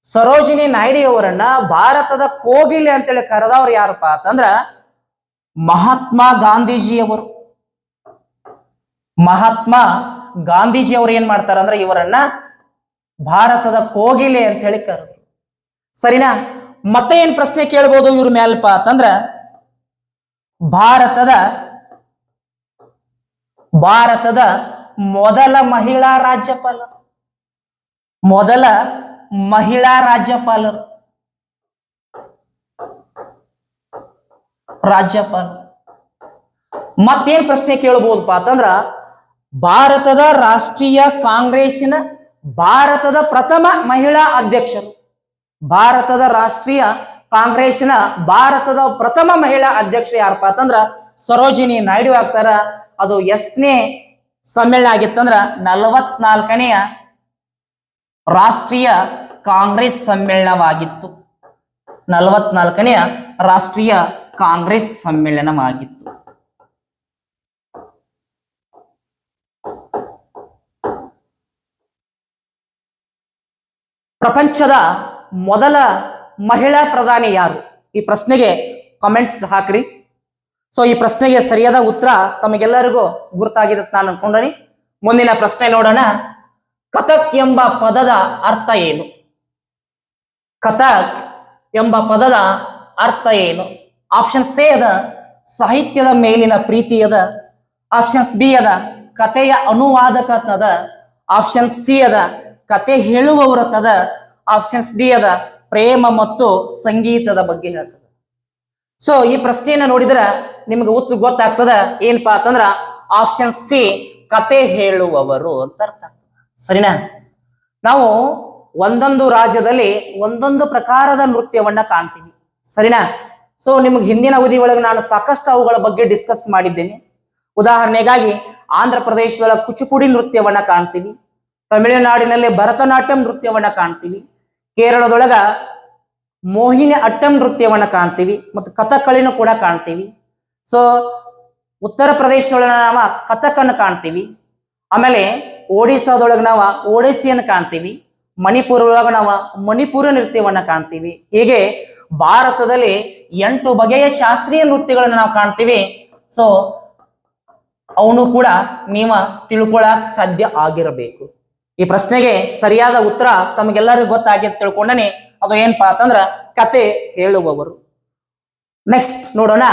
ಸರೋಜಿನಿ ನಾಯ್ಡು ಅವರನ್ನ ಭಾರತದ ಕೋಗಿಲೆ ಅಂತೇಳಿ ಕರೆದವ್ರು ಯಾರಪ್ಪ ಅಂತಂದ್ರ ಮಹಾತ್ಮ ಗಾಂಧೀಜಿಯವರು. ಮಹಾತ್ಮ ಗಾಂಧೀಜಿಯವರು ಏನ್ ಮಾಡ್ತಾರ ಅಂದ್ರೆ ಇವರನ್ನ ಭಾರತದ ಕೋಗಿಲೆ ಅಂತ ಹೇಳಿ ಕರೆದ್ರು. ಸರಿನಾ? ಮತ್ತೆ ಏನ್ ಪ್ರಶ್ನೆ ಕೇಳ್ಬೋದು ಇವ್ರ ಮೇಲ್ಪ ಅಂತಂದ್ರ ಭಾರತದ ಮೊದಲ ಮಹಿಳಾ ರಾಜ್ಯಪಾಲರು. ಮೊದಲ ಮಹಿಳಾ ರಾಜ್ಯಪಾಲರು. ಮತ್ತೇನ್ ಪ್ರಶ್ನೆ ಕೇಳಬಹುದಪ್ಪ ಅಂತಂದ್ರ ಭಾರತದ ರಾಷ್ಟ್ರೀಯ ಕಾಂಗ್ರೆಸ್ಸಿನ ಭಾರತದ ಪ್ರಥಮ ಮಹಿಳಾ ಅಧ್ಯಕ್ಷರು. ಭಾರತದ ರಾಷ್ಟ್ರೀಯ ಕಾಂಗ್ರೆಸ್ಸಿನ ಭಾರತದ ಪ್ರಥಮ ಮಹಿಳಾ ಅಧ್ಯಕ್ಷರು ಯಾರಪ್ಪ ಅಂತಂದ್ರ ಸರೋಜಿನಿ ನಾಯ್ಡು ಆಗ್ತಾರ. ಅದು ಎಷ್ಟನೇ ಸಮ್ಮೇಳನ ಆಗಿತ್ತಂದ್ರ 44ನೇ ರಾಷ್ಟ್ರೀಯ ಕಾಂಗ್ರೆಸ್ ಸಮ್ಮೇಳನವಾಗಿತ್ತು. 44ನೇ ರಾಷ್ಟ್ರೀಯ ಕಾಂಗ್ರೆಸ್ ಸಮ್ಮೇಳನವಾಗಿತ್ತು. ಪ್ರಪಂಚದ ಮೊದಲ ಮಹಿಳಾ ಪ್ರಧಾನಿ ಯಾರು? ಈ ಪ್ರಶ್ನೆಗೆ ಕಾಮೆಂಟ್ ಹಾಕ್ರಿ. ಸೊ ಈ ಪ್ರಶ್ನೆಗೆ ಸರಿಯಾದ ಉತ್ತರ ತಮಗೆಲ್ಲರಿಗೂ ಗುರುತಾಗಿದೆ ನಾನು ಅನ್ಕೊಂಡನಿ. ಮುಂದಿನ ಪ್ರಶ್ನೆ ನೋಡೋಣ. ಕಥಕ್ ಎಂಬ ಪದದ ಅರ್ಥ ಏನು? ಕಥಕ್ ಎಂಬ ಪದದ ಅರ್ಥ ಏನು? ಆಪ್ಷನ್ಸ್ ಎ ಅದ ಸಾಹಿತ್ಯದ ಮೇಲಿನ ಪ್ರೀತಿ ಅದ. ಆಪ್ಷನ್ಸ್ ಬಿ ಅದ ಕಥೆಯ ಅನುವಾದಕತದ. ಆಪ್ಷನ್ ಸಿ ಅದ ಕತೆ ಹೇಳುವವರತದ. ಆಪ್ಷನ್ಸ್ ಡಿ ಅದ ಪ್ರೇಮ ಮತ್ತು ಸಂಗೀತದ ಬಗ್ಗೆ ಹೇಳ್ತದ. ಸೊ ಈ ಪ್ರಶ್ನೆಯನ್ನ ನೋಡಿದ್ರ ನಿಮ್ಗೆ ಉತ್ತರ ಗೊತ್ತಾಗ್ತದ ಏನಪ್ಪಾ ಅಂತಂದ್ರ ಆಪ್ಷನ್ ಸಿ ಕತೆ ಹೇಳುವವರು ಅಂತ ಅರ್ಥ ಆಗ್ತದ. ಸರಿನಾ? ನಾವು ಒಂದೊಂದು ರಾಜ್ಯದಲ್ಲಿ ಒಂದೊಂದು ಪ್ರಕಾರದ ನೃತ್ಯವನ್ನ ಕಾಣ್ತೀವಿ. ಸರಿನಾ? ಸೊ ನಿಮ್ಗೆ ಹಿಂದಿನ ಅವಧಿ ಒಳಗೆ ನಾನು ಸಾಕಷ್ಟು ಅವುಗಳ ಬಗ್ಗೆ ಡಿಸ್ಕಸ್ ಮಾಡಿದ್ದೇನೆ. ಉದಾಹರಣೆಗಾಗಿ ಆಂಧ್ರ ಪ್ರದೇಶದೊಳಗೆ ಕುಚಿಪುಡಿ ನೃತ್ಯವನ್ನ ಕಾಣ್ತೀವಿ. ತಮಿಳುನಾಡಿನಲ್ಲಿ ಭರತನಾಟ್ಯಂ ನೃತ್ಯವನ್ನ ಕಾಣ್ತೀವಿ. ಕೇರಳದೊಳಗ ಮೋಹಿನಿ ಅಟ್ಟಂ ನೃತ್ಯವನ್ನ ಕಾಣ್ತೀವಿ ಮತ್ತು ಕಥಕ್ಕಳಿನೂ ಕೂಡ ಕಾಣ್ತೀವಿ. ಸೊ ಉತ್ತರ ಪ್ರದೇಶದೊಳಗ ನಾವು ಕಥಕನ್ನು ಕಾಣ್ತೀವಿ. ಆಮೇಲೆ ಒಡಿಸ್ಸಾದೊಳಗೆ ನಾವು ಒಡಿಸ್ಸಿಯನ್ನು ಕಾಣ್ತೀವಿ. ಮಣಿಪುರ ಒಳಗ ನಾವು ಮಣಿಪುರ ನೃತ್ಯವನ್ನ ಕಾಣ್ತೀವಿ. ಹೀಗೆ ಭಾರತದಲ್ಲಿ 8 ಬಗೆಯ ಶಾಸ್ತ್ರೀಯ ನೃತ್ಯಗಳನ್ನ ನಾವು ಕಾಣ್ತೀವಿ. ಸೊ ಅವನು ಕೂಡ ನೀವು ತಿಳ್ಕೊಳಕ್ ಸಾಧ್ಯ ಆಗಿರಬೇಕು. ಈ ಪ್ರಶ್ನೆಗೆ ಸರಿಯಾದ ಉತ್ತರ ತಮಗೆಲ್ಲರಿಗೂ ಗೊತ್ತಾಗಿ ತಿಳ್ಕೊಂಡನೆ ಅದು ಏನಪ್ಪಾ ಅಂತಂದ್ರ ಕತೆ ಹೇಳುವವರು. ನೆಕ್ಸ್ಟ್ ನೋಡೋಣ.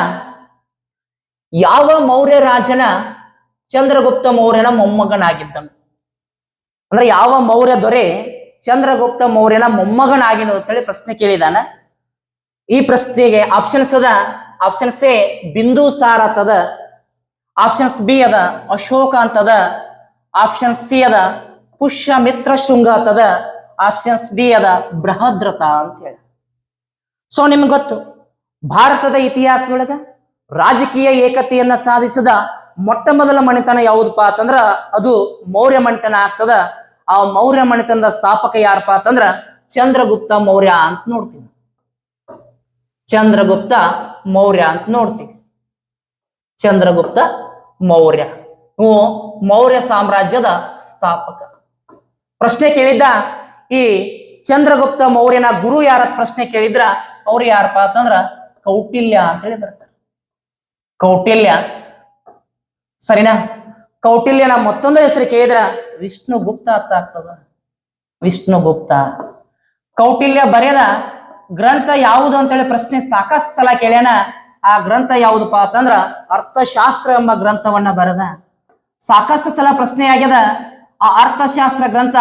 ಯಾವ ಮೌರ್ಯ ರಾಜನ ಚಂದ್ರಗುಪ್ತ ಮೌರ್ಯನ ಮೊಮ್ಮಗನಾಗಿದ್ದನು? ಅಂದ್ರೆ ಯಾವ ಮೌರ್ಯ ದೊರೆ ಚಂದ್ರಗುಪ್ತ ಮೌರ್ಯನ ಮೊಮ್ಮಗನಾಗಿನ ಅಂತೇಳಿ ಪ್ರಶ್ನೆ ಕೇಳಿದಾನ. ಈ ಪ್ರಶ್ನೆಗೆ ಆಪ್ಷನ್ಸ್ ಅದ. ಆಪ್ಷನ್ಸ್ ಎ ಬಿಂದುಸಾರ ಅಂತದ. ಆಪ್ಷನ್ಸ್ ಬಿ ಅದ ಅಶೋಕ ಅಂತದ. ಆಪ್ಷನ್ ಸಿ ಅದ ಪುಷ್ಯಮಿತ್ರ ಶೃಂಗ ಅಂತದ. ಆಪ್ಷನ್ಸ್ ಡಿ ಅದ ಬೃಹದ್ರಥ ಅಂತ ಹೇಳಿ. ಸೊ ನಿಮ್ಗೆ ಗೊತ್ತು ಭಾರತದ ಇತಿಹಾಸದೊಳಗ ರಾಜಕೀಯ ಏಕತೆಯನ್ನ ಸಾಧಿಸಿದ ಮೊಟ್ಟ ಮೊದಲ ಮಣಿತನ ಯಾವುದಪ್ಪ ಅಂತಂದ್ರ ಅದು ಮೌರ್ಯ ಮಣಿತನ ಆಗ್ತದ. ಆ ಮೌರ್ಯ ಮಣಿತನದ ಸ್ಥಾಪಕ ಯಾರಪ್ಪ ಅಂತಂದ್ರ ಚಂದ್ರಗುಪ್ತ ಮೌರ್ಯ ಅಂತ ನೋಡ್ತೀವಿ. ಚಂದ್ರಗುಪ್ತ ಮೌರ್ಯ ಅಂತ ನೋಡ್ತೀವಿ. ಚಂದ್ರಗುಪ್ತ ಮೌರ್ಯ ಮೌರ್ಯ ಸಾಮ್ರಾಜ್ಯದ ಸ್ಥಾಪಕ. ಪ್ರಶ್ನೆ ಕೇಳಿದ್ದ ಈ ಚಂದ್ರಗುಪ್ತ ಮೌರ್ಯನ ಗುರು ಯಾರ ಪ್ರಶ್ನೆ ಕೇಳಿದ್ರ ಅವ್ರು ಯಾರಪ್ಪ ಅಂತಂದ್ರ ಕೌಟಿಲ್ಯ ಅಂತ ಹೇಳಿ ಬರ್ತಾರೆ. ಕೌಟಿಲ್ಯ. ಸರಿನಾ? ಕೌಟಿಲ್ಯನ ಮತ್ತೊಂದು ಹೆಸರು ಕೇಳಿದ್ರ ವಿಷ್ಣುಗುಪ್ತ ಅಂತ ಆಗ್ತದ. ವಿಷ್ಣುಗುಪ್ತ. ಕೌಟಿಲ್ಯ ಬರೆಯದ ಗ್ರಂಥ ಯಾವುದು ಅಂತೇಳಿ ಪ್ರಶ್ನೆ ಸಾಕಷ್ಟು ಸಲ ಕೇಳ್ಯಾನ. ಆ ಗ್ರಂಥ ಯಾವುದಪ್ಪ ಅಂತಂದ್ರ ಅರ್ಥಶಾಸ್ತ್ರ ಎಂಬ ಗ್ರಂಥವನ್ನ ಬರೆದ. ಸಾಕಷ್ಟು ಸಲ ಪ್ರಶ್ನೆ ಆಗ್ಯದ ಆ ಅರ್ಥಶಾಸ್ತ್ರ ಗ್ರಂಥ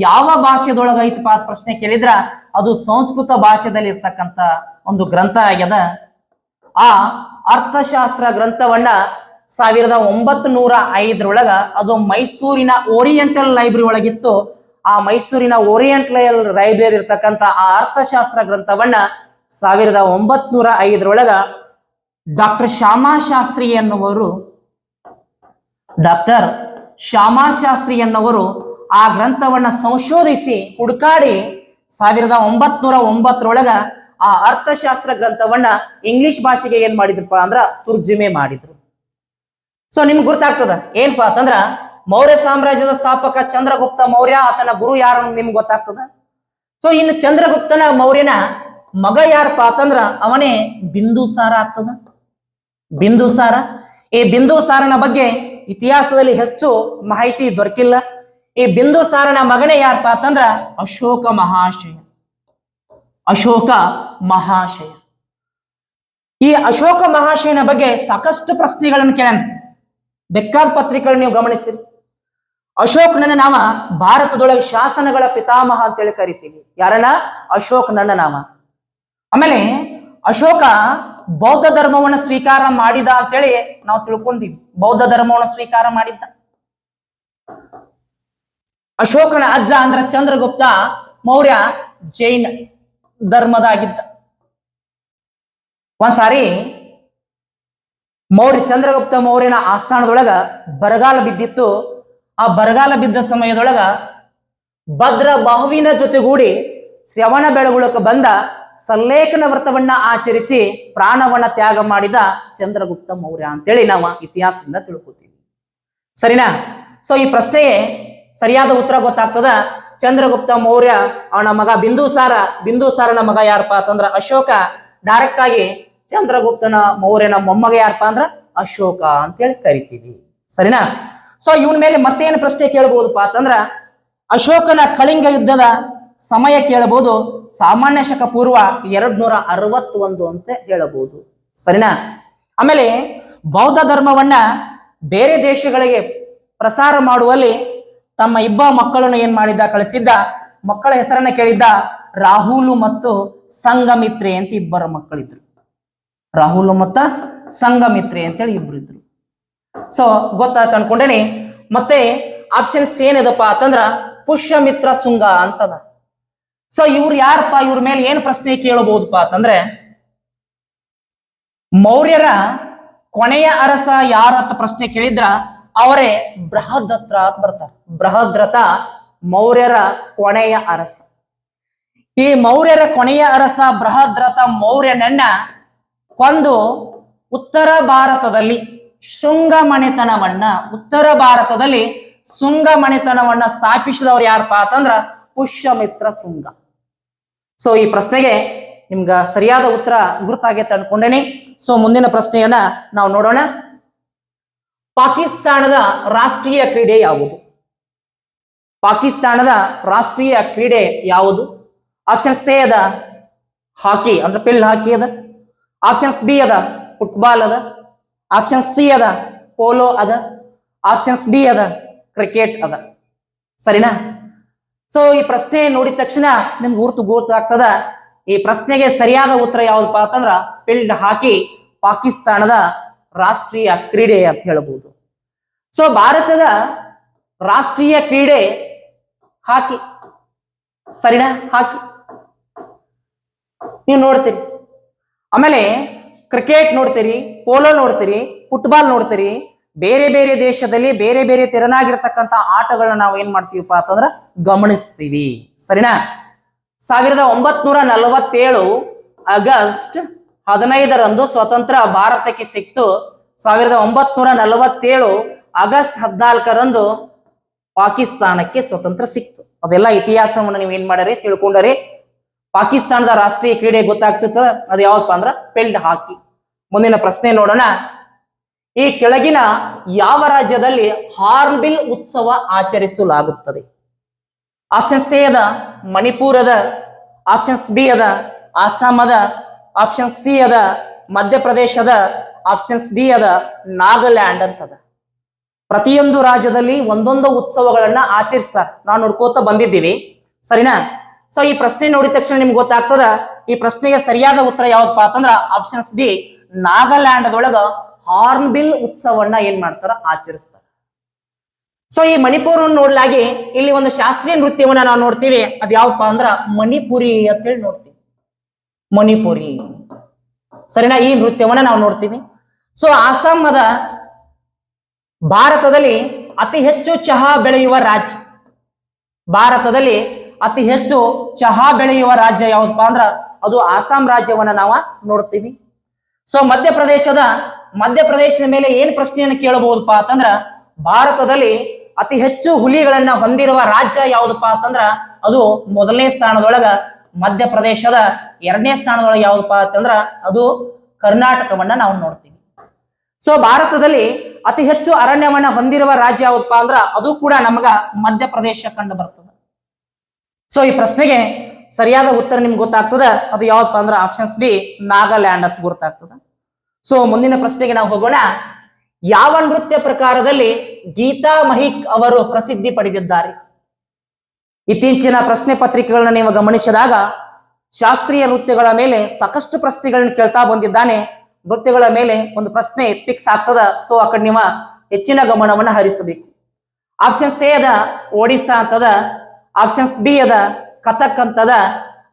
ಯಾವ ಭಾಷೆದೊಳಗ ಐತಪ್ಪ ಅಂತ ಪ್ರಶ್ನೆ ಕೇಳಿದ್ರ ಅದು ಸಂಸ್ಕೃತ ಭಾಷೆದಲ್ಲಿ ಇರ್ತಕ್ಕಂಥ ಒಂದು ಗ್ರಂಥ ಆಗ್ಯದ. ಆ ಅರ್ಥಶಾಸ್ತ್ರ ಗ್ರಂಥವನ್ನ 1905 ಅದು ಮೈಸೂರಿನ ಓರಿಯೆಂಟಲ್ ಲೈಬ್ರರಿ ಒಳಗಿತ್ತು. ಆ ಮೈಸೂರಿನ ಓರಿಯೆಂಟಲ್ ಲೈಬ್ರರಿ ಇರ್ತಕ್ಕಂಥ ಆ ಅರ್ಥಶಾಸ್ತ್ರ ಗ್ರಂಥವನ್ನ 1905 ಡಾಕ್ಟರ್ ಶ್ಯಾಮಾಶಾಸ್ತ್ರಿ ಎನ್ನುವರು ಆ ಗ್ರಂಥವನ್ನ ಸಂಶೋಧಿಸಿ ಹುಡುಕಾಡಿ 1909 ಆ ಅರ್ಥಶಾಸ್ತ್ರ ಗ್ರಂಥವನ್ನ ಇಂಗ್ಲಿಷ್ ಭಾಷೆಗೆ ಏನ್ ಮಾಡಿದ್ರಪ್ಪ ಅಂದ್ರ ತುರ್ಜುಮೆ ಮಾಡಿದ್ರು. ಸೊ ನಿಮ್ಗೆ ಗೊತ್ತಾಗ್ತದ ಏನ್ಪಾ ಅಂತಂದ್ರ ಮೌರ್ಯ ಸಾಮ್ರಾಜ್ಯದ ಸ್ಥಾಪಕ ಚಂದ್ರಗುಪ್ತ ಮೌರ್ಯ, ಆತನ ಗುರು ಯಾರು ನಿಮ್ಗೆ ಗೊತ್ತಾಗ್ತದ. ಸೊ ಇನ್ನು ಚಂದ್ರಗುಪ್ತನ ಮೌರ್ಯನ ಮಗ ಯಾರಪ್ಪ ಅಂತಂದ್ರ ಅವನೇ ಬಿಂದುಸಾರ ಆಗ್ತದ. ಬಿಂದುಸಾರ, ಈ ಬಿಂದುಸಾರನ ಬಗ್ಗೆ ಇತಿಹಾಸದಲ್ಲಿ ಹೆಚ್ಚು ಮಾಹಿತಿ ದೊರಕಿಲ್ಲ. ಈ ಬಿಂದುಸಾರನ ಮಗನೇ ಯಾರಪ್ಪ ಅಂತಂದ್ರ ಅಶೋಕ ಮಹಾಶಯ. ಈ ಅಶೋಕ ಮಹಾಶಯನ ಬಗ್ಗೆ ಸಾಕಷ್ಟು ಪ್ರಶ್ನೆಗಳನ್ನು ಕೇಳೋಣ. ಬೇಕಾದ ಪತ್ರಿಕೆಗಳನ್ನ ನೀವು ಗಮನಿಸಿರಿ. ಅಶೋಕನನ್ನ ನಾವ ಭಾರತದೊಳಗೆ ಶಾಸನಗಳ ಪಿತಾಮಹ ಅಂತೇಳಿ ಕರಿತೀವಿ. ಯಾರನ್ನ? ಅಶೋಕನನ್ನ ನಾಮ. ಆಮೇಲೆ ಅಶೋಕ ಬೌದ್ಧ ಧರ್ಮವನ್ನು ಸ್ವೀಕಾರ ಮಾಡಿದ ಅಂತೇಳಿ ನಾವು ತಿಳ್ಕೊಂಡಿವಿ. ಬೌದ್ಧ ಧರ್ಮವನ್ನು ಸ್ವೀಕಾರ ಮಾಡಿದ್ದ. ಅಶೋಕನ ಅಜ್ಜ ಅಂದ್ರ ಚಂದ್ರಗುಪ್ತ ಮೌರ್ಯ ಜೈನ ಧರ್ಮದಾಗಿದ್ದ. ಒಂದ್ಸಾರಿ ಚಂದ್ರಗುಪ್ತ ಮೌರ್ಯನ ಆಸ್ಥಾನದೊಳಗ ಬರಗಾಲ ಬಿದ್ದಿತ್ತು. ಆ ಬರಗಾಲ ಬಿದ್ದ ಸಮಯದೊಳಗ ಭದ್ರ ಬಾಹುವಿನ ಜೊತೆಗೂಡಿ ಶ್ರವಣ ಬೆಳಗುಳಕ್ಕೆ ಬಂದ ಸಲ್ಲೇಖನ ವ್ರತವನ್ನ ಆಚರಿಸಿ ಪ್ರಾಣವನ್ನ ತ್ಯಾಗ ಮಾಡಿದ ಚಂದ್ರಗುಪ್ತ ಮೌರ್ಯ ಅಂತೇಳಿ ನಾವು ಇತಿಹಾಸದಿಂದ ತಿಳ್ಕೊತೀವಿ. ಸರಿನಾ? ಸೊ ಈ ಪ್ರಶ್ನೆಗೆ ಸರಿಯಾದ ಉತ್ತರ ಗೊತ್ತಾಗ್ತದ. ಚಂದ್ರಗುಪ್ತ ಮೌರ್ಯ ಅವನ ಮಗ ಬಿಂದುಸಾರನ ಮಗ ಯಾರಪ್ಪ ಅಂತಂದ್ರ ಅಶೋಕ. ಡೈರೆಕ್ಟ್ ಆಗಿ ಚಂದ್ರಗುಪ್ತನ ಮೌರ್ಯನ ಮೊಮ್ಮಗ ಯಾರಪ್ಪ ಅಂದ್ರ ಅಶೋಕ ಅಂತೇಳಿ ಕರಿತೀವಿ. ಸರಿನಾ? ಸೊ ಇವನ್ ಮೇಲೆ ಮತ್ತೇನು ಪ್ರಶ್ನೆ ಕೇಳಬಹುದಪ್ಪ ಅಂತಂದ್ರ ಅಶೋಕನ ಕಳಿಂಗ ಯುದ್ಧದ ಸಮಯ ಕೇಳಬಹುದು. ಸಾಮಾನ್ಯ ಶಕ ಪೂರ್ವ 261 ಅಂತ ಹೇಳಬಹುದು. ಸರಿನಾ? ಆಮೇಲೆ ಬೌದ್ಧ ಧರ್ಮವನ್ನ ಬೇರೆ ದೇಶಗಳಿಗೆ ಪ್ರಸಾರ ಮಾಡುವಲ್ಲಿ ತಮ್ಮ ಮಕ್ಕಳನ್ನು ಏನ್ ಮಾಡಿದ್ದ? ಕಳಿಸಿದ್ದ. ಮಕ್ಕಳ ಹೆಸರನ್ನ ಕೇಳಿದ್ದ ರಾಹುಲು ಮತ್ತು ಸಂಘಮಿತ್ರೆ ಅಂತ ಇಬ್ಬರು ಮಕ್ಕಳಿದ್ರು. ರಾಹುಲು ಮತ್ತ ಸಂಘಮಿತ್ರೆ ಅಂತೇಳಿ ಇಬ್ರು ಇದ್ರು. ಸೊ ಗೊತ್ತಾಯ್ತು ಅನ್ಕೊಂಡೇನಿ. ಮತ್ತೆ ಆಪ್ಷನ್ಸ್ ಏನದಪ್ಪ ಅಂತಂದ್ರ ಪುಷ್ಯಮಿತ್ರ ಶುಂಗ ಅಂತದ. ಸೊ ಇವ್ರು ಯಾರಪ್ಪ? ಇವ್ರ ಮೇಲೆ ಏನ್ ಪ್ರಶ್ನೆ ಕೇಳಬಹುದಪ್ಪ ಅಂತಂದ್ರೆ ಮೌರ್ಯರ ಕೊನೆಯ ಅರಸ ಯಾರಂತ ಪ್ರಶ್ನೆ ಕೇಳಿದ್ರ ಅವರೇ ಬೃಹದ್ರಥ ಅಂತ ಬರ್ತಾರೆ. ಬೃಹದ್ರಥ ಮೌರ್ಯರ ಕೊನೆಯ ಅರಸ. ಈ ಮೌರ್ಯರ ಕೊನೆಯ ಅರಸ ಬೃಹದ್ರಥ ಮೌರ್ಯನನ್ನ ಕೊಂದು ಉತ್ತರ ಭಾರತದಲ್ಲಿ ಶುಂಗ ಮನೆತನವನ್ನ ಸ್ಥಾಪಿಸಿದವ್ರು ಯಾರಪ್ಪ ಅಂತಂದ್ರ ಪುಷ್ಯಮಿತ್ರ ಶುಂಗ. ಸೊ ಈ ಪ್ರಶ್ನೆಗೆ ನಿಮ್ಗ ಸರಿಯಾದ ಉತ್ತರ ಗುರುತಾಗೈತೆ ಅನ್ಕೊಂಡೇನಿ. ಸೊ ಮುಂದಿನ ಪ್ರಶ್ನೆಯನ್ನ ನಾವು ನೋಡೋಣ. ಪಾಕಿಸ್ತಾನದ ರಾಷ್ಟ್ರೀಯ ಕ್ರೀಡೆ ಯಾವುದು? ಆಪ್ಷನ್ಸ್ ಎ ಅದ ಹಾಕಿ ಅಂದ್ರೆ ಫೀಲ್ಡ್ ಹಾಕಿ ಅದ. ಆಪ್ಷನ್ಸ್ ಬಿ ಅದ ಫುಟ್ಬಾಲ್ ಅದ. ಆಪ್ಷನ್ಸ್ ಸಿ ಅದ ಪೋಲೋ ಅದ. ಆಪ್ಷನ್ಸ್ ಡಿ ಅದ ಕ್ರಿಕೆಟ್ ಅದ. ಸರಿನಾ? ಸೊ ಈ ಪ್ರಶ್ನೆ ನೋಡಿದ ತಕ್ಷಣ ನಿಮ್ಗೆ ಗುರ್ತಾಗ್ತದ. ಈ ಪ್ರಶ್ನೆಗೆ ಸರಿಯಾದ ಉತ್ತರ ಯಾವ್ದಪ್ಪ ಅಂತಂದ್ರ ಫೀಲ್ಡ್ ಹಾಕಿ ಪಾಕಿಸ್ತಾನದ ರಾಷ್ಟ್ರೀಯ ಕ್ರೀಡೆ ಅಂತ ಹೇಳಬಹುದು. ಸೊ ಭಾರತದ ರಾಷ್ಟ್ರೀಯ ಕ್ರೀಡೆ ಹಾಕಿ. ಸರಿನಾ? ಹಾಕಿ ನೀವು ನೋಡ್ತೀರಿ. ಆಮೇಲೆ ಕ್ರಿಕೆಟ್ ನೋಡ್ತೀರಿ, ಪೋಲೋ ನೋಡ್ತೀರಿ, ಫುಟ್ಬಾಲ್ ನೋಡ್ತೀರಿ. ಬೇರೆ ಬೇರೆ ದೇಶದಲ್ಲಿ ಬೇರೆ ಬೇರೆ ತೆರನಾಗಿರ್ತಕ್ಕಂಥ ಆಟಗಳನ್ನ ನಾವು ಏನ್ ಮಾಡ್ತೀವಪ್ಪ ಅಂತಂದ್ರ ಗಮನಿಸ್ತೀವಿ. ಸರಿನಾ? 1947 ಆಗಸ್ಟ್ 15ರಂದು ಸ್ವತಂತ್ರ ಭಾರತಕ್ಕೆ ಸಿಕ್ತು. 1947 ಆಗಸ್ಟ್ 14ರಂದು ಪಾಕಿಸ್ತಾನಕ್ಕೆ ಸ್ವತಂತ್ರ ಸಿಕ್ತು. ಅದೆಲ್ಲ ಇತಿಹಾಸವನ್ನು ನೀವು ಏನ್ ಮಾಡ್ಯಾರಿ? ತಿಳ್ಕೊಂಡರಿ. ಪಾಕಿಸ್ತಾನದ ರಾಷ್ಟ್ರೀಯ ಕ್ರೀಡೆ ಗೊತ್ತಾಗ್ತಿತ್ತು. ಅದು ಯಾವಪ್ಪ ಅಂದ್ರ ಫೀಲ್ಡ್ ಹಾಕಿ. ಮುಂದಿನ ಪ್ರಶ್ನೆ ನೋಡೋಣ. ಈ ಕೆಳಗಿನ ಯಾವ ರಾಜ್ಯದಲ್ಲಿ ಹಾರ್ನ್ಬಿಲ್ ಉತ್ಸವ ಆಚರಿಸಲಾಗುತ್ತದೆ? ಆಪ್ಷನ್ಸ್ ಎ ಅದ ಮಣಿಪುರದ. ಆಪ್ಷನ್ಸ್ ಬಿ ಅದ ಅಸ್ಸಾಮದ. ಆಪ್ಷನ್ಸ್ ಸಿ ಅದ ಮಧ್ಯಪ್ರದೇಶದ. ಆಪ್ಷನ್ಸ್ ಡಿ ಅದ ನಾಗಾಲ್ಯಾಂಡ್ ಅಂತದ. ಪ್ರತಿಯೊಂದು ರಾಜ್ಯದಲ್ಲಿ ಒಂದೊಂದು ಉತ್ಸವಗಳನ್ನ ಆಚರಿಸ್ತಾರೆ. ನಾವು ನೋಡ್ಕೋತ ಬಂದಿದ್ದೀವಿ. ಸರಿನಾ? ಸೊ ಈ ಪ್ರಶ್ನೆ ನೋಡಿದ ತಕ್ಷಣ ನಿಮ್ಗೆ ಗೊತ್ತಾಗ್ತದ. ಈ ಪ್ರಶ್ನೆಗೆ ಸರಿಯಾದ ಉತ್ತರ ಯಾವ್ದಪ್ಪ ಅಂತಂದ್ರ ಆಪ್ಷನ್ಸ್ ಡಿ ನಾಗಾಲ್ಯಾಂಡ್ ಒಳಗ ಹಾರ್ನ್ಬಿಲ್ ಉತ್ಸವನ್ನ ಏನ್ ಮಾಡ್ತಾರ? ಆಚರಿಸ್ತಾರ. ಸೊ ಈ ಮಣಿಪುರ ನೋಡ್ಲಾಗಿ ಇಲ್ಲಿ ಒಂದು ಶಾಸ್ತ್ರೀಯ ನೃತ್ಯವನ್ನ ನಾವು ನೋಡ್ತೀವಿ. ಅದ್ ಯಾವಪ್ಪ ಅಂದ್ರ ಮಣಿಪುರಿ ಅಂತ ಹೇಳಿ ನೋಡ್ತೀವಿ. ಮಣಿಪುರಿ. ಸರಿನಾ? ಈ ನೃತ್ಯವನ್ನ ನಾವು ನೋಡ್ತೀವಿ. ಸೊ ಆಸಾಮದ ಭಾರತದಲ್ಲಿ ಅತಿ ಹೆಚ್ಚು ಚಹಾ ಬೆಳೆಯುವ ರಾಜ್ಯ. ಭಾರತದಲ್ಲಿ ಅತಿ ಹೆಚ್ಚು ಚಹಾ ಬೆಳೆಯುವ ರಾಜ್ಯ ಯಾವ್ದಪ್ಪ ಅಂದ್ರ ಅದು ಆಸಾಂ ರಾಜ್ಯವನ್ನ ನಾವು ನೋಡ್ತೀವಿ. ಸೊ ಮಧ್ಯಪ್ರದೇಶದ ಮೇಲೆ ಏನ್ ಪ್ರಶ್ನೆಯನ್ನು ಕೇಳಬಹುದಪ್ಪ ಅಂತಂದ್ರ ಭಾರತದಲ್ಲಿ ಅತಿ ಹೆಚ್ಚು ಹುಲಿಗಳನ್ನ ಹೊಂದಿರುವ ರಾಜ್ಯ ಯಾವ್ದಪ್ಪ ಅಂತಂದ್ರ ಅದು ಮೊದಲನೇ ಸ್ಥಾನದೊಳಗ ಮಧ್ಯಪ್ರದೇಶದ, ಎರಡನೇ ಸ್ಥಾನದೊಳಗೆ ಯಾವ್ದಪ್ಪ ಅಂತಂದ್ರ ಅದು ಕರ್ನಾಟಕವನ್ನ ನಾವು ನೋಡ್ತೀವಿ. ಸೊ ಭಾರತದಲ್ಲಿ ಅತಿ ಹೆಚ್ಚು ಅರಣ್ಯವನ್ನ ಹೊಂದಿರುವ ರಾಜ್ಯ ಯಾವ್ದಪ್ಪ ಅಂದ್ರ ಅದು ಕೂಡ ನಮಗ ಮಧ್ಯಪ್ರದೇಶ ಕಂಡು ಬರ್ತದೆ. ಸೊ ಈ ಪ್ರಶ್ನೆಗೆ ಸರಿಯಾದ ಉತ್ತರ ನಿಮ್ಗೆ ಗೊತ್ತಾಗ್ತದ, ಅದು ಯಾವ್ದಪ್ಪ ಅಂದ್ರ ಆಪ್ಷನ್ಸ್ ಡಿ ನಾಗಾಲ್ಯಾಂಡ್ ಅಂತ ಗೊತ್ತಾಗ್ತದ. ಸೊ ಮುಂದಿನ ಪ್ರಶ್ನೆಗೆ ನಾವು ಹೋಗೋಣ. ಯಾವ ನೃತ್ಯ ಪ್ರಕಾರದಲ್ಲಿ ಗೀತಾ ಮಹಿಕ್ ಅವರು ಪ್ರಸಿದ್ಧಿ ಪಡೆದಿದ್ದಾರೆ? ಇತ್ತೀಚಿನ ಪ್ರಶ್ನೆ ಪತ್ರಿಕೆಗಳನ್ನ ನೀವು ಗಮನಿಸಿದಾಗ ಶಾಸ್ತ್ರೀಯ ನೃತ್ಯಗಳ ಮೇಲೆ ಸಾಕಷ್ಟು ಪ್ರಶ್ನೆಗಳನ್ನ ಕೇಳ್ತಾ ಬಂದಿದ್ದಾನೆ. ನೃತ್ಯಗಳ ಮೇಲೆ ಒಂದು ಪ್ರಶ್ನೆ ಫಿಕ್ಸ್ ಆಗ್ತದ. ಸೊ ಆ ಕಡೆ ನೀವು ಹೆಚ್ಚಿನ ಗಮನವನ್ನ ಹರಿಸಬೇಕು. ಆಪ್ಷನ್ಸ್ ಎ ಅದ ಒಡಿಸ್ಸಾ ಅಂತದ, ಆಪ್ಷನ್ಸ್ ಬಿ ಅದ ಕಥಕ್ ಅಂತದ,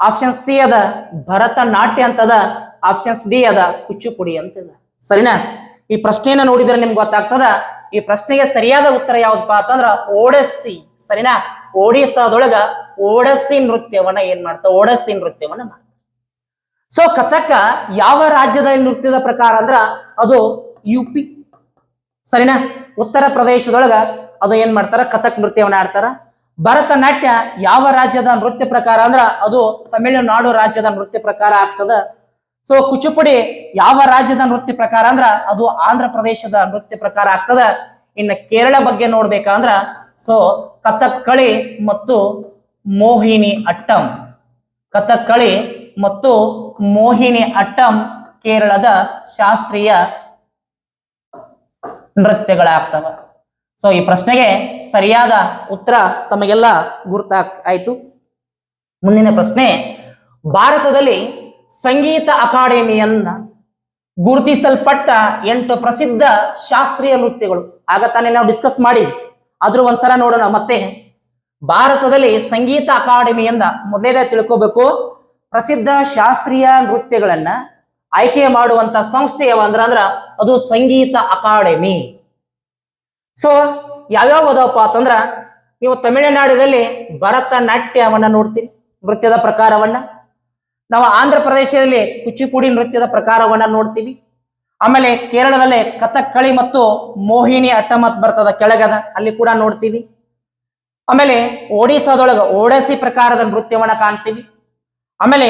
ಆಪ್ಷನ್ ಸಿ ಅದ ಭರತನಾಟ್ಯ ಅಂತದ, ಆಪ್ಷನ್ಸ್ ಡಿ ಅದ ಕುಚ್ಚುಪುಡಿ ಅಂತದ. ಸರಿನಾ? ಈ ಪ್ರಶ್ನೆಯನ್ನ ನೋಡಿದ್ರೆ ನಿಮ್ಗೆ ಗೊತ್ತಾಗ್ತದ ಈ ಪ್ರಶ್ನೆಗೆ ಸರಿಯಾದ ಉತ್ತರ ಯಾವ್ದಪ್ಪ ಅಂತಂದ್ರ ಓಡಸ್ಸಿ. ಸರಿನಾ? ಒಡಿಸ್ಸಾದೊಳಗ ಓಡಸ್ಸಿ ನೃತ್ಯವನ್ನ ಏನ್ ಮಾಡ್ತಾವ? ಓಡಸ್ಸಿ ನೃತ್ಯವನ್ನ ಮಾಡ್ತಾವ. ಸೊ ಕಥಕ ಯಾವ ರಾಜ್ಯದ ನೃತ್ಯದ ಪ್ರಕಾರ ಅಂದ್ರ ಅದು ಯುಪಿ. ಸರಿನಾ? ಉತ್ತರ ಪ್ರದೇಶದೊಳಗ ಅದು ಏನ್ ಮಾಡ್ತಾರ? ಕಥಕ್ ನೃತ್ಯವನ್ನ ಆಡ್ತಾರ. ಭರತನಾಟ್ಯ ಯಾವ ರಾಜ್ಯದ ನೃತ್ಯ ಪ್ರಕಾರ ಅಂದ್ರ ಅದು ತಮಿಳುನಾಡು ರಾಜ್ಯದ ನೃತ್ಯ ಪ್ರಕಾರ ಆಗ್ತದ. ಸೊ ಕುಚುಪುಡಿ ಯಾವ ರಾಜ್ಯದ ನೃತ್ಯ ಪ್ರಕಾರ ಅಂದ್ರ ಅದು ಆಂಧ್ರ ಪ್ರದೇಶದ ನೃತ್ಯ ಪ್ರಕಾರ ಆಗ್ತದ. ಇನ್ನು ಕೇರಳ ಬಗ್ಗೆ ನೋಡ್ಬೇಕಂದ್ರ ಸೊ ಕಥಕ್ಕಳಿ ಮತ್ತು ಮೋಹಿನಿ ಅಟ್ಟಂ. ಕಥಕ್ಕಳಿ ಮತ್ತು ಮೋಹಿನಿ ಅಟ್ಟಂ ಕೇರಳದ ಶಾಸ್ತ್ರೀಯ ನೃತ್ಯಗಳಾಗ್ತವ. ಸೊ ಈ ಪ್ರಶ್ನೆಗೆ ಸರಿಯಾದ ಉತ್ತರ ತಮಗೆಲ್ಲ ಆಯ್ತು. ಮುಂದಿನ ಪ್ರಶ್ನೆ, ಭಾರತದಲ್ಲಿ ಸಂಗೀತ ಅಕಾಡೆಮಿಯನ್ನ ಗುರುತಿಸಲ್ಪಟ್ಟ 8 ಪ್ರಸಿದ್ಧ ಶಾಸ್ತ್ರೀಯ ನೃತ್ಯಗಳು. ಆಗ ತಾನೇ ನಾವು ಡಿಸ್ಕಸ್ ಮಾಡಿ ಆದ್ರೂ ಒಂದ್ಸಲ ನೋಡೋಣ. ಮತ್ತೆ ಭಾರತದಲ್ಲಿ ಸಂಗೀತ ಅಕಾಡೆಮಿಯಿಂದ ಮೊದಲೇ ತಿಳ್ಕೋಬೇಕು, ಪ್ರಸಿದ್ಧ ಶಾಸ್ತ್ರೀಯ ನೃತ್ಯಗಳನ್ನ ಆಯ್ಕೆ ಮಾಡುವಂತ ಸಂಸ್ಥೆ ಅಂದ್ರ ಅದು ಸಂಗೀತ ಅಕಾಡೆಮಿ. ಸೊ ಯಾವ್ಯಾವ ಅದಾವಪ್ಪ ಅಂತಂದ್ರ ನೀವು ತಮಿಳುನಾಡಿನಲ್ಲಿ ಭರತನಾಟ್ಯವನ್ನ ನೋಡ್ತೀರಿ, ನೃತ್ಯದ ಪ್ರಕಾರವನ್ನ. ನಾವು ಆಂಧ್ರ ಪ್ರದೇಶದಲ್ಲಿ ಕುಚಿಪುಡಿ ನೃತ್ಯದ ಪ್ರಕಾರವನ್ನ ನೋಡ್ತೀವಿ. ಆಮೇಲೆ ಕೇರಳದಲ್ಲಿ ಕಥಕ್ಕಳಿ ಮತ್ತು ಮೋಹಿನಿ ಅಟ್ಟಮತ್ ಬರ್ತದ ಕೆಳಗದ, ಅಲ್ಲಿ ಕೂಡ ನೋಡ್ತೀವಿ. ಆಮೇಲೆ ಒಡಿಸ್ಸಾದೊಳಗ ಓಡಸಿ ಪ್ರಕಾರದ ನೃತ್ಯವನ್ನ ಕಾಣ್ತೀವಿ. ಆಮೇಲೆ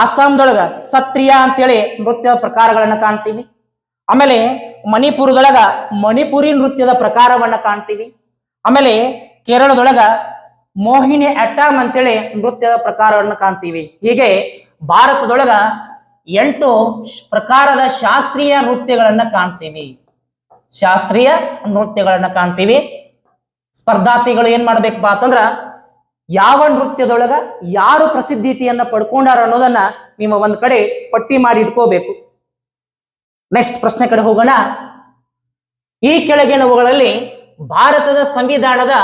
ಆಸಾಂದೊಳಗ ಸತ್ರಿಯ ಅಂತೇಳಿ ನೃತ್ಯ ಪ್ರಕಾರಗಳನ್ನ ಕಾಣ್ತೀವಿ. ಆಮೇಲೆ ಮಣಿಪುರದೊಳಗ ಮಣಿಪುರಿ ನೃತ್ಯದ ಪ್ರಕಾರವನ್ನ ಕಾಣ್ತೀವಿ. ಆಮೇಲೆ ಕೇರಳದೊಳಗ ಮೋಹಿನಿ ಅಟ್ಟಂ ಅಂತೇಳಿ ನೃತ್ಯದ ಪ್ರಕಾರವನ್ನ ಕಾಣ್ತೀವಿ. ಹೀಗೆ ಭಾರತದೊಳಗ 8 ಪ್ರಕಾರದ ಶಾಸ್ತ್ರೀಯ ನೃತ್ಯಗಳನ್ನ ಕಾಣ್ತೀವಿ. ಶಾಸ್ತ್ರೀಯ ನೃತ್ಯಗಳನ್ನ ಕಾಣ್ತೀವಿ. ಸ್ಪರ್ಧಾರ್ಥಿಗಳು ಏನ್ ಮಾಡ್ಬೇಕಪ್ಪ ಅಂತಂದ್ರ ಯಾವ ನೃತ್ಯದೊಳಗ ಯಾರು ಪ್ರಸಿದ್ಧಿಯನ್ನ ಪಡ್ಕೊಂಡಾರ ಅನ್ನೋದನ್ನ ನೀವು ಒಂದ್ ಕಡೆ ಪಟ್ಟಿ ಮಾಡಿ ಇಟ್ಕೋಬೇಕು. ನೆಕ್ಸ್ಟ್ ಪ್ರಶ್ನೆ ಕಡೆ ಹೋಗೋಣ. ಈ ಕೆಳಗಿನವುಗಳಲ್ಲಿ ಭಾರತದ ಸಂವಿಧಾನದ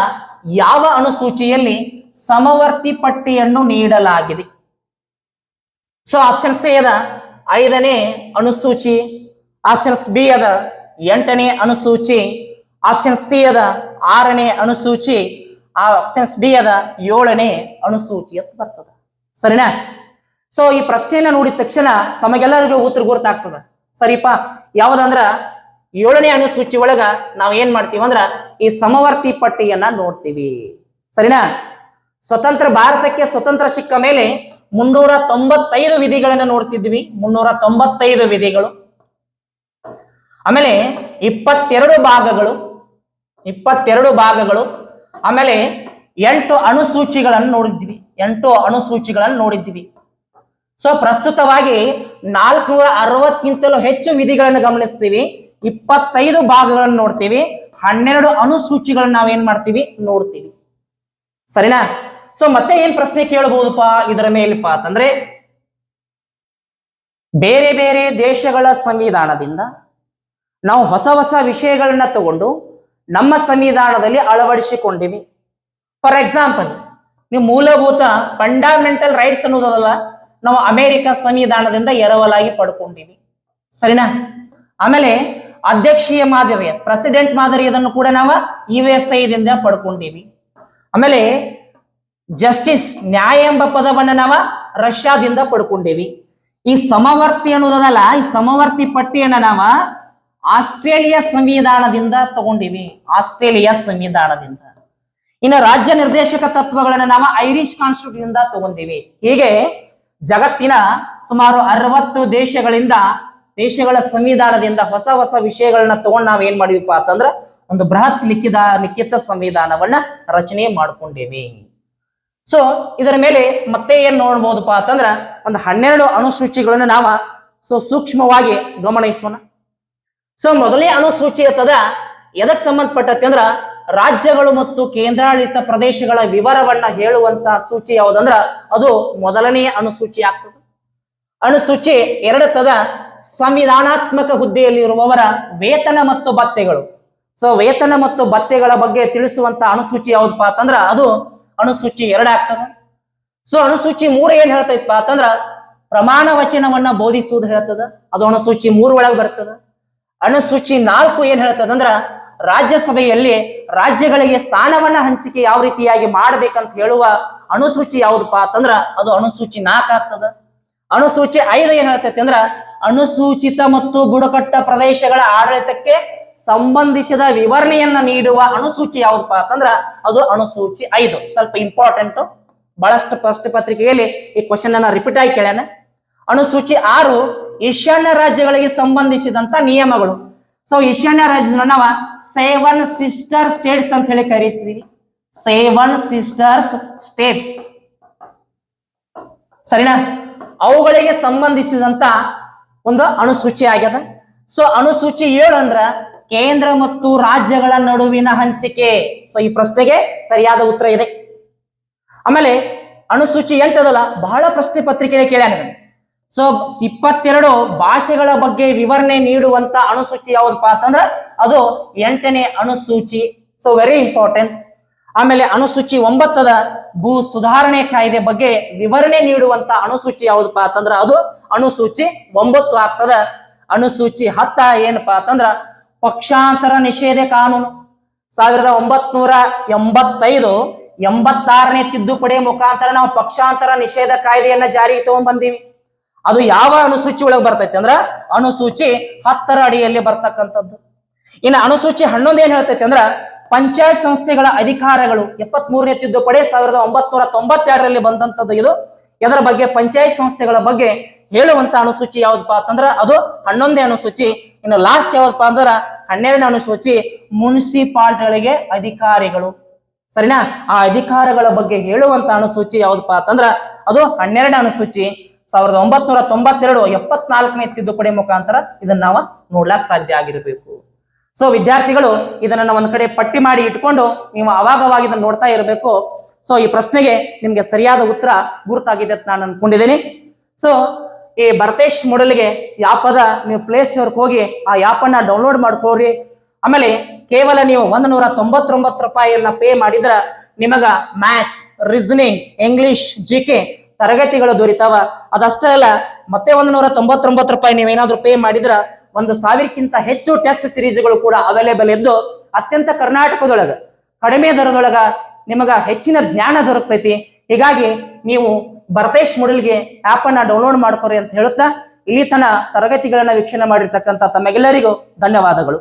ಯಾವ ಅನುಸೂಚಿಯಲ್ಲಿ ಸಮವರ್ತಿ ಪಟ್ಟಿಯನ್ನು ನೀಡಲಾಗಿದೆ? ಸೊ ಆಪ್ಷನ್ ಸಿ ಅದ 5ನೇ ಅನುಸೂಚಿ, ಆಪ್ಷನ್ಸ್ ಬಿ ಅದ 8ನೇ ಅನುಸೂಚಿ, ಆಪ್ಷನ್ ಸಿ ಅದ 6ನೇ ಅನುಸೂಚಿ, ಆಪ್ಷನ್ಸ್ ಡಿ ಅದ 7ನೇ ಅನುಸೂಚಿ ಅಂತ ಬರ್ತದ. ಸರಿನಾ? ಸೊ ಈ ಪ್ರಶ್ನೆಯನ್ನ ನೋಡಿದ ತಕ್ಷಣ ತಮಗೆಲ್ಲರಿಗೂ ಉತ್ತರ ಗೊತ್ತಾಗ್ತದ. ಸರಿಪಾ, ಯಾವ್ದಂದ್ರ 7ನೇ ಅನುಸೂಚಿ ಒಳಗ ನಾವ್ ಏನ್ ಮಾಡ್ತೀವಿ ಅಂದ್ರ ಈ ಸಮವರ್ತಿ ಪಟ್ಟಿಯನ್ನ ನೋಡ್ತೀವಿ. ಸರಿನಾ? ಸ್ವತಂತ್ರ ಭಾರತಕ್ಕೆ ಸ್ವತಂತ್ರ ಸಿಕ್ಕ ಮೇಲೆ 395 ವಿಧಿಗಳನ್ನ ನೋಡ್ತಿದ್ವಿ. 395 ವಿಧಿಗಳು. ಆಮೇಲೆ 22 ಭಾಗಗಳು. ಆಮೇಲೆ 8 ಅನುಸೂಚಿಗಳನ್ನು ನೋಡಿದ್ವಿ. 8 ಅನುಸೂಚಿಗಳನ್ನು ನೋಡಿದ್ವಿ. ಸೊ ಪ್ರಸ್ತುತವಾಗಿ 460ಕ್ಕಿಂತಲೂ ಹೆಚ್ಚು ವಿಧಿಗಳನ್ನು ಗಮನಿಸ್ತೀವಿ. 25 ಭಾಗಗಳನ್ನು ನೋಡ್ತೀವಿ. 12 ಅನುಸೂಚಿಗಳನ್ನ ನಾವೇನ್ ಮಾಡ್ತೀವಿ? ನೋಡ್ತೀವಿ. ಸರಿನಾ? ಸೊ ಮತ್ತೆ ಏನ್ ಪ್ರಶ್ನೆ ಕೇಳಬಹುದಪ್ಪ ಇದರ ಮೇಲಪ್ಪ ಅಂತಂದ್ರೆ, ಬೇರೆ ಬೇರೆ ದೇಶಗಳ ಸಂವಿಧಾನದಿಂದ ನಾವು ಹೊಸ ಹೊಸ ವಿಷಯಗಳನ್ನ ತಗೊಂಡು ನಮ್ಮ ಸಂವಿಧಾನದಲ್ಲಿ ಅಳವಡಿಸಿಕೊಂಡಿವಿ. ಫಾರ್ ಎಕ್ಸಾಂಪಲ್, ನೀವು ಮೂಲಭೂತ ಫಂಡಮೆಂಟಲ್ ರೈಟ್ಸ್ ಅನ್ನೋದಲ್ಲ ನಾವು ಅಮೆರಿಕ ಸಂವಿಧಾನದಿಂದ ಎರವಲಾಗಿ ಪಡ್ಕೊಂಡಿವಿ. ಸರಿನಾ. ಆಮೇಲೆ ಅಧ್ಯಕ್ಷೀಯ ಮಾದರಿ ಪ್ರೆಸಿಡೆಂಟ್ ಮಾದರಿ ಇದನ್ನು ಕೂಡ ನಾವು USA ದಿಂದ ಪಡ್ಕೊಂಡಿವಿ. ಆಮೇಲೆ ಜಸ್ಟಿಸ್ ನ್ಯಾಯ ಎಂಬ ಪದವನ್ನ ನಾವು ರಷ್ಯಾದಿಂದ ಪಡ್ಕೊಂಡಿವಿ. ಈ ಸಮವರ್ತಿ ಅನ್ನೋದಲ್ಲ, ಈ ಸಮವರ್ತಿ ಪಟ್ಟಿಯನ್ನ ನಾವ ಆಸ್ಟ್ರೇಲಿಯಾ ಸಂವಿಧಾನದಿಂದ ತಗೊಂಡಿವಿ, ಆಸ್ಟ್ರೇಲಿಯಾ ಸಂವಿಧಾನದಿಂದ. ಇನ್ನು ರಾಜ್ಯ ನಿರ್ದೇಶಕ ತತ್ವಗಳನ್ನ ನಾವು ಐರಿಷ್ ಕಾನ್ಸ್ಟಿಟ್ಯೂಷನ್ ಇಂದ ತಗೊಂಡಿವಿ. ಹೀಗೆ ಜಗತ್ತಿನ ಸುಮಾರು 60 ದೇಶಗಳ ಸಂವಿಧಾನದಿಂದ ಹೊಸ ಹೊಸ ವಿಷಯಗಳನ್ನ ತಗೊಂಡು ನಾವ್ ಏನ್ ಮಾಡಿವಿಪ್ಪ ಅಂತಂದ್ರ ಒಂದು ಬೃಹತ್ ಲಿಖಿತ ಸಂವಿಧಾನವನ್ನ ರಚನೆ ಮಾಡ್ಕೊಂಡಿವಿ. ಸೊ ಇದರ ಮೇಲೆ ಮತ್ತೆ ಏನ್ ನೋಡ್ಬೋದಪ್ಪ ಅಂತಂದ್ರ ಒಂದು 12 ಅನುಸೂಚಿಗಳನ್ನ ನಾವ ಸೂಕ್ಷ್ಮವಾಗಿ ಗಮನಿಸೋಣ. ಸೊ ಮೊದಲನೇ ಅನುಸೂಚಿ ಇರ್ತದ ಎದಕ್ ಸಂಬಂಧಪಟ್ಟತ್ತೆ ಅಂದ್ರ ರಾಜ್ಯಗಳು ಮತ್ತು ಕೇಂದ್ರಾಡಳಿತ ಪ್ರದೇಶಗಳ ವಿವರವನ್ನ ಹೇಳುವಂತ ಸೂಚಿ ಯಾವುದಂದ್ರ ಅದು ಮೊದಲನೆಯ ಅನುಸೂಚಿ ಆಗ್ತದೆ. ಅನುಸೂಚಿ 2 ತದ ಸಂವಿಧಾನಾತ್ಮಕ ಹುದ್ದೆಯಲ್ಲಿರುವವರ ವೇತನ ಮತ್ತು ಭತ್ಯೆಗಳು. ಸೊ ವೇತನ ಮತ್ತು ಭತ್ಯೆಗಳ ಬಗ್ಗೆ ತಿಳಿಸುವಂತ ಅನುಸೂಚಿ ಯಾವ್ದಪ್ಪ ಅಂತಂದ್ರ ಅದು ಅನುಸೂಚಿ 2 ಆಗ್ತದೆ. ಸೊ ಅನುಸೂಚಿ 3 ಏನ್ ಹೇಳ್ತೈತಪ್ಪ ಅಂತಂದ್ರ ಪ್ರಮಾಣ ವಚನವನ್ನ ಬೋಧಿಸುವುದು ಹೇಳ್ತದ, ಅದು ಅನುಸೂಚಿ 3 ಒಳಗೆ ಬರ್ತದ. ಅನುಸೂಚಿ 4 ಏನ್ ಹೇಳ್ತದಂದ್ರ ರಾಜ್ಯಸಭೆಯಲ್ಲಿ ರಾಜ್ಯಗಳಿಗೆ ಸ್ಥಾನವನ್ನ ಹಂಚಿಕೆ ಯಾವ ರೀತಿಯಾಗಿ ಮಾಡ್ಬೇಕಂತ ಹೇಳುವ ಅನುಸೂಚಿ ಯಾವ್ದಪ್ಪ ಅಂತಂದ್ರ ಅದು ಅನುಸೂಚಿ 4 ಆಗ್ತದ. ಅನುಸೂಚಿ 5 ಏನ್ ಹೇಳ್ತೈತಿ ಅಂದ್ರ ಅನುಸೂಚಿತ ಮತ್ತು ಬುಡಕಟ್ಟ ಪ್ರದೇಶಗಳ ಆಡಳಿತಕ್ಕೆ ಸಂಬಂಧಿಸಿದ ವಿವರಣೆಯನ್ನ ನೀಡುವ ಅನುಸೂಚಿ ಯಾವ್ದಪ್ಪ ಅಂತಂದ್ರ ಅದು ಅನುಸೂಚಿ 5. ಸ್ವಲ್ಪ ಇಂಪಾರ್ಟೆಂಟ್, ಬಹಳಷ್ಟು ಪ್ರಶ್ನೆ ಪತ್ರಿಕೆಯಲ್ಲಿ ಈ ಕ್ವಶನ್ ಅನ್ನ ರಿಪೀಟ್ ಆಗಿ ಕೇಳ್ಯಾನ. ಅನುಸೂಚಿ 6 ಈಶಾನ್ಯ ರಾಜ್ಯಗಳಿಗೆ ಸಂಬಂಧಿಸಿದಂತ ನಿಯಮಗಳು. ಸೊ ಈಶಾನ್ಯ ರಾಜ್ಯದ ನಾವ 7 ಸಿಸ್ಟರ್ ಸ್ಟೇಟ್ಸ್ ಅಂತ ಹೇಳಿ ಕರೆಸ್ತೀವಿ, 7 ಸಿಸ್ಟರ್ಸ್ ಸ್ಟೇಟ್ಸ್. ಸರಿನಾ, ಅವುಗಳಿಗೆ ಸಂಬಂಧಿಸಿದಂತ ಒಂದು ಅನುಸೂಚಿ ಆಗ್ಯದ. ಸೊ ಅನುಸೂಚಿ 7 ಅಂದ್ರ ಕೇಂದ್ರ ಮತ್ತು ರಾಜ್ಯಗಳ ನಡುವಿನ ಹಂಚಿಕೆ. ಸೊ ಈ ಪ್ರಶ್ನೆಗೆ ಸರಿಯಾದ ಉತ್ತರ ಇದೆ. ಆಮೇಲೆ ಅನುಸೂಚಿ 8 ಅದಲ್ಲ, ಬಹಳ ಪ್ರಶ್ನೆ ಪತ್ರಿಕೆಯಲ್ಲಿ ಕೇಳ್ಯಾನ. ಸೊ 22 ಭಾಷೆಗಳ ಬಗ್ಗೆ ವಿವರಣೆ ನೀಡುವಂತ ಅನುಸೂಚಿ ಯಾವ್ದಪ್ಪ ಅಂತಂದ್ರ ಅದು 8ನೇ ಅನುಸೂಚಿ. So very important. ಆಮೇಲೆ ಅನುಸೂಚಿ 9 ಭೂ ಸುಧಾರಣೆ ಕಾಯ್ದೆ ಬಗ್ಗೆ ವಿವರಣೆ ನೀಡುವಂತ ಅನುಸೂಚಿ ಯಾವ್ದಪ್ಪ ಅಂತಂದ್ರ ಅದು ಅನುಸೂಚಿ 9 ಆಗ್ತದ. ಅನುಸೂಚಿ 10 ಏನಪ್ಪಾ ಅಂತಂದ್ರ ಪಕ್ಷಾಂತರ ನಿಷೇಧ ಕಾನೂನು. 1985 86ನೇ ತಿದ್ದುಪಡಿ ಮುಖಾಂತರ ನಾವು ಪಕ್ಷಾಂತರ ನಿಷೇಧ ಕಾಯ್ದೆಯನ್ನ ಜಾರಿಗೆ ತಗೊಂಡ್ ಬಂದೀವಿ. ಅದು ಯಾವ ಅನುಸೂಚಿ ಒಳಗೆ ಬರ್ತೈತಿ ಅಂದ್ರ ಅನುಸೂಚಿ 10ರ ಅಡಿಯಲ್ಲಿ ಬರ್ತಕ್ಕಂಥದ್ದು. ಇನ್ನು ಅನುಸೂಚಿ 11 ಏನ್ ಹೇಳ್ತೈತಿ ಅಂದ್ರ ಪಂಚಾಯತ್ ಸಂಸ್ಥೆಗಳ ಅಧಿಕಾರಗಳು. 73ನೇ ತಿದ್ದುಪಡಿ 1992ರಲ್ಲಿ ಬಂದಂತದ್ದು ಇದು. ಇದರ ಬಗ್ಗೆ ಪಂಚಾಯತ್ ಸಂಸ್ಥೆಗಳ ಬಗ್ಗೆ ಹೇಳುವಂತ ಅನುಸೂಚಿ ಯಾವ್ದಪ್ಪ ಅಂತಂದ್ರ ಅದು 11ನೇ ಅನುಸೂಚಿ. ಇನ್ನು ಲಾಸ್ಟ್ ಯಾವ್ದಪ್ಪ ಅಂದ್ರ 12ನೇ ಅನುಸೂಚಿ ಮುನ್ಸಿಪಾಲಿಟಿಗಳಿಗೆ ಅಧಿಕಾರಿಗಳು. ಸರಿನಾ, ಆ ಅಧಿಕಾರಗಳ ಬಗ್ಗೆ ಹೇಳುವಂತ ಅನುಸೂಚಿ ಯಾವ್ದಪ್ಪ ಅಂತಂದ್ರ ಅದು 12ನೇ ಅನುಸೂಚಿ. 1992 74ನೇ ತಿದ್ದುಪಡಿ ಮುಖಾಂತರ ಇದನ್ನ ನಾವು ನೋಡ್ಲಾಕ್ ಸಾಧ್ಯ ಆಗಿರ್ಬೇಕು. ಸೊ ವಿದ್ಯಾರ್ಥಿಗಳು ಇದನ್ನ ಒಂದ್ ಕಡೆ ಪಟ್ಟಿ ಮಾಡಿ ಇಟ್ಕೊಂಡು ನೀವು ಅವಾಗವಾಗ ಇದನ್ನ ನೋಡ್ತಾ ಇರಬೇಕು. ಸೊ ಈ ಪ್ರಶ್ನೆಗೆ ನಿಮ್ಗೆ ಸರಿಯಾದ ಉತ್ತರ ಗುರುತಾಗಿದೆ ಅಂತ ನಾನು ಅನ್ಕೊಂಡಿದ್ದೀನಿ. ಸೊ ಈ ಭರತೇಶ್ ಮೊಡಲ್ಗೆ ಆ್ಯಪ್ ಅದ, ನೀವು ಪ್ಲೇ ಸ್ಟೋರ್ಗೆ ಹೋಗಿ ಆ ಆ್ಯಪ್ ಅನ್ನ ಡೌನ್ಲೋಡ್ ಮಾಡ್ಕೋರಿ. ಆಮೇಲೆ ಕೇವಲ ನೀವು 199 ರೂಪಾಯಿಯನ್ನ ಪೇ ಮಾಡಿದ್ರ ನಿಮಗ ಮ್ಯಾಥ್ಸ್, ರೀಸನಿಂಗ್, ಇಂಗ್ಲಿಷ್, GK ತರಗತಿಗಳು ದೊರೀತಾವ. ಅದಷ್ಟೇ ಅಲ್ಲ, ಮತ್ತೆ 199 ರೂಪಾಯಿ ನೀವೇನಾದ್ರೂ ಪೇ ಮಾಡಿದ್ರ 1000ಕ್ಕಿಂತ ಹೆಚ್ಚು ಟೆಸ್ಟ್ ಸಿರೀಸ್ಗಳು ಕೂಡ ಅವೈಲೇಬಲ್ ಇದ್ದು ಅತ್ಯಂತ ಕರ್ನಾಟಕದೊಳಗ ಕಡಿಮೆ ದರದೊಳಗ ನಿಮಗ ಹೆಚ್ಚಿನ ಜ್ಞಾನ ದೊರಕ್ತೈತಿ. ಹೀಗಾಗಿ ನೀವು ಭರತೇಶ್ ಮೊಡಲ್ಗೆ ಆ್ಯಪ್ ಅನ್ನ ಡೌನ್ಲೋಡ್ ಮಾಡ್ಕೊರಿ ಅಂತ ಹೇಳುತ್ತಾ ಇಲ್ಲಿ ತನ ತರಗತಿಗಳನ್ನ ವೀಕ್ಷಣೆ ಮಾಡಿರ್ತಕ್ಕಂಥ ತಮ್ಮೆಲ್ಲರಿಗೂ ಧನ್ಯವಾದಗಳು.